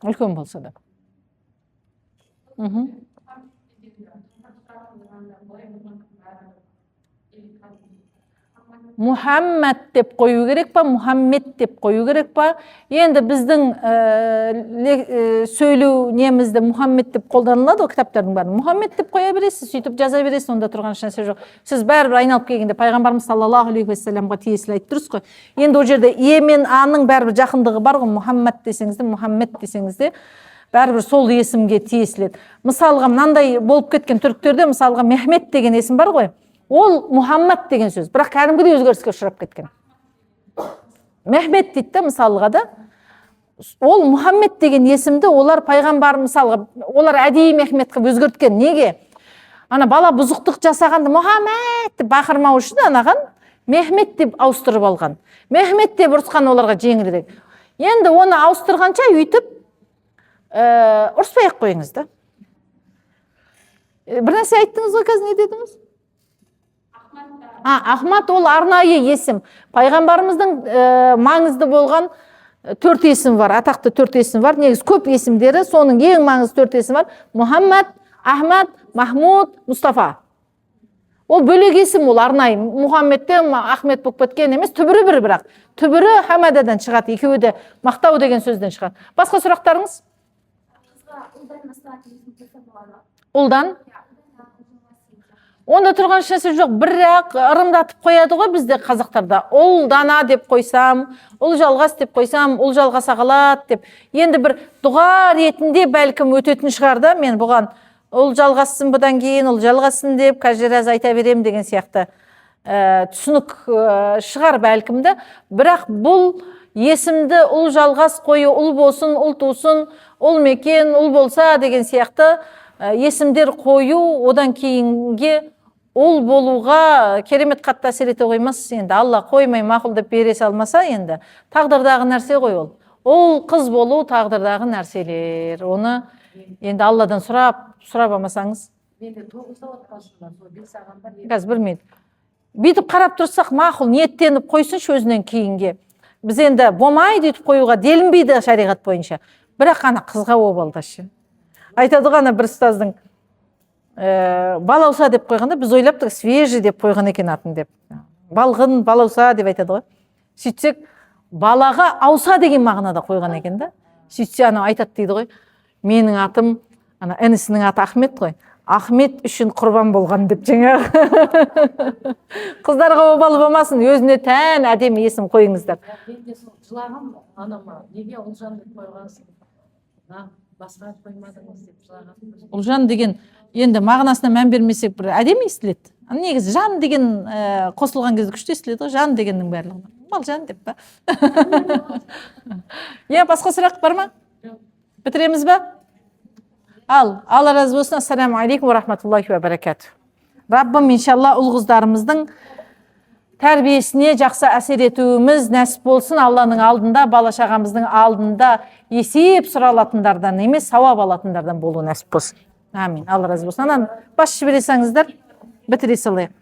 Үлкен болса да. Мұхаммад деп қою керек па, Мұхаммед деп қою керек па? Енді біздің сөйлеу немізді Мұхаммед деп қолданылады, о кітаптардың бәрін. Мұхаммед деп қоя бересіз, сөйтіп жаза бересіз, онда тұрған нәрсе жоқ. Сіз бәрібір айналып келгенде пайғамбарымыз саллаллаху алейхи уассаламға тиесілі айтып тұрсыз ғой. Енді ол жерде е мен аның бәрібір жақындығы бар ғой, Мұхаммад десеңіз де, Мұхаммед десеңіз де, бәрібір сол есімге тиесілі. Мысалға мынандай болып кеткен түріктерде, мысалға Мехмет деген есім бар ғой. Ол Мұхаммад деген сөз, бірақ кәдімгідей өзгеріске ұшырап кеткен. Мехмет дейді да, мысалға да. Ол Мұхаммед деген есімді олар пайғамбар, мысалға, олар әдейі Мехмет қылып өзгерткен. Неге? Ана бала бұзықтық жасағанды Мұхаммед деп бақырмау үшін анаған Мехмет деп ауыстырып алған. Мехмет деп ұрысқан оларға жеңілірек. Енді оны ауыстырғанша үйтіп ұрыспай-ақ қойыңыз да. Бір нәрсе айттыңыз ғой, қазір не дедіңіз? Ахмад ол арнайы есім. Пайғамбарымыздың маңызды болған 4 есім бар, атақты 4 есім бар. Негіз көп есімдері, соның ең маңызды 4 есім бар. Мұхаммад, Ахмад, Махмуд, Мұстафа. Ол бөлек есім, ол арнайы. Мұхаммедтен Ахмед болып кеткен емес, түбірі бір бірақ. Түбірі Хамададан шығады, екеуі де мақтау деген сөзден шығады. Басқа сұрақтарыңыз? Ұлдан? Онда тұрған шәсі жоқ, бірақ ырымдатып қояды ғой бізде қазақтарда. Ұл дана деп қойсам, ұл жалғас деп қойсам, ұл жалғаса қалады деп. Енді бір дұға ретінде бәлкім өтетін шығар да, мен бұған ұл жалғасын бұдан кейін, ұл жалғасын деп каждый айта берем деген сияқты түсінік шығар бәлкім де. Бірақ бұл есімді ұл жалғас қою, ұл болсын, ұл тусын, ұл мекен, ұл болса деген сияқты есімдер қою, одан кейінге ұл болуға керемет қатты әсер ете қоймас. Енді Алла қоймай мақұл деп бере салмаса, енді тағдырдағы нәрсе ғой ол. Ол қыз болу тағдырдағы нәрселер. Оны енді Алладан сұрап алмасаңыз. Қазір білмейді. Бүйтіп қарап тұрсақ мақұл ниеттеніп қойсыншы өзінен кейінге. Біз енді болмайды деп қоюға делінбейді шариғат бойынша. Бірақ қана қызға обалдашы. Айтады ғана бір ұстаздың балауса деп қойғанда, біз ойлаптық свежий деп қойған екен атын деп. Балғын, балауса деп айтады ғой. Сөйтсек, балаға ауса деген мағынада қойған екен да. Сөйтсе ана айтады дейді ғой. Менің атым, ана інісінің аты Ахмет қой. Ахмет үшін құрбан болған деп жаңағы. Қыздарға обал болмасын, өзіне тән әдемі есім қойыңыздар. Мен де сол жылағам анама, неге Ұлжан деп қойғансың? Басқа қоймадыңыз деп жылағам. Ұлжан деген енді мағынасына мән бермесек бір әдемі естіледі. Негізі жан деген қосылған кезде күшті естіледі ғой, жан дегеннің барлығы. Балжан деп па. Басқа сұрақ бар ма? Бітіреміз ба? Алла разы болсын. Ассаламу алейкум ва рахматуллахи ва баракату. Раббым иншалла ұл-қыздарымыздың тәрбиесіне жақсы әсер етуіміз нәсіп болсын. Алланың алдында, бала-шағамыздың алдында есеп сұралатындардан емес, сауап алатындардан болу нәсіп болсын. Амин. Алла разы болсын. Анан бас жібере салыңыздар, бітіре салайық.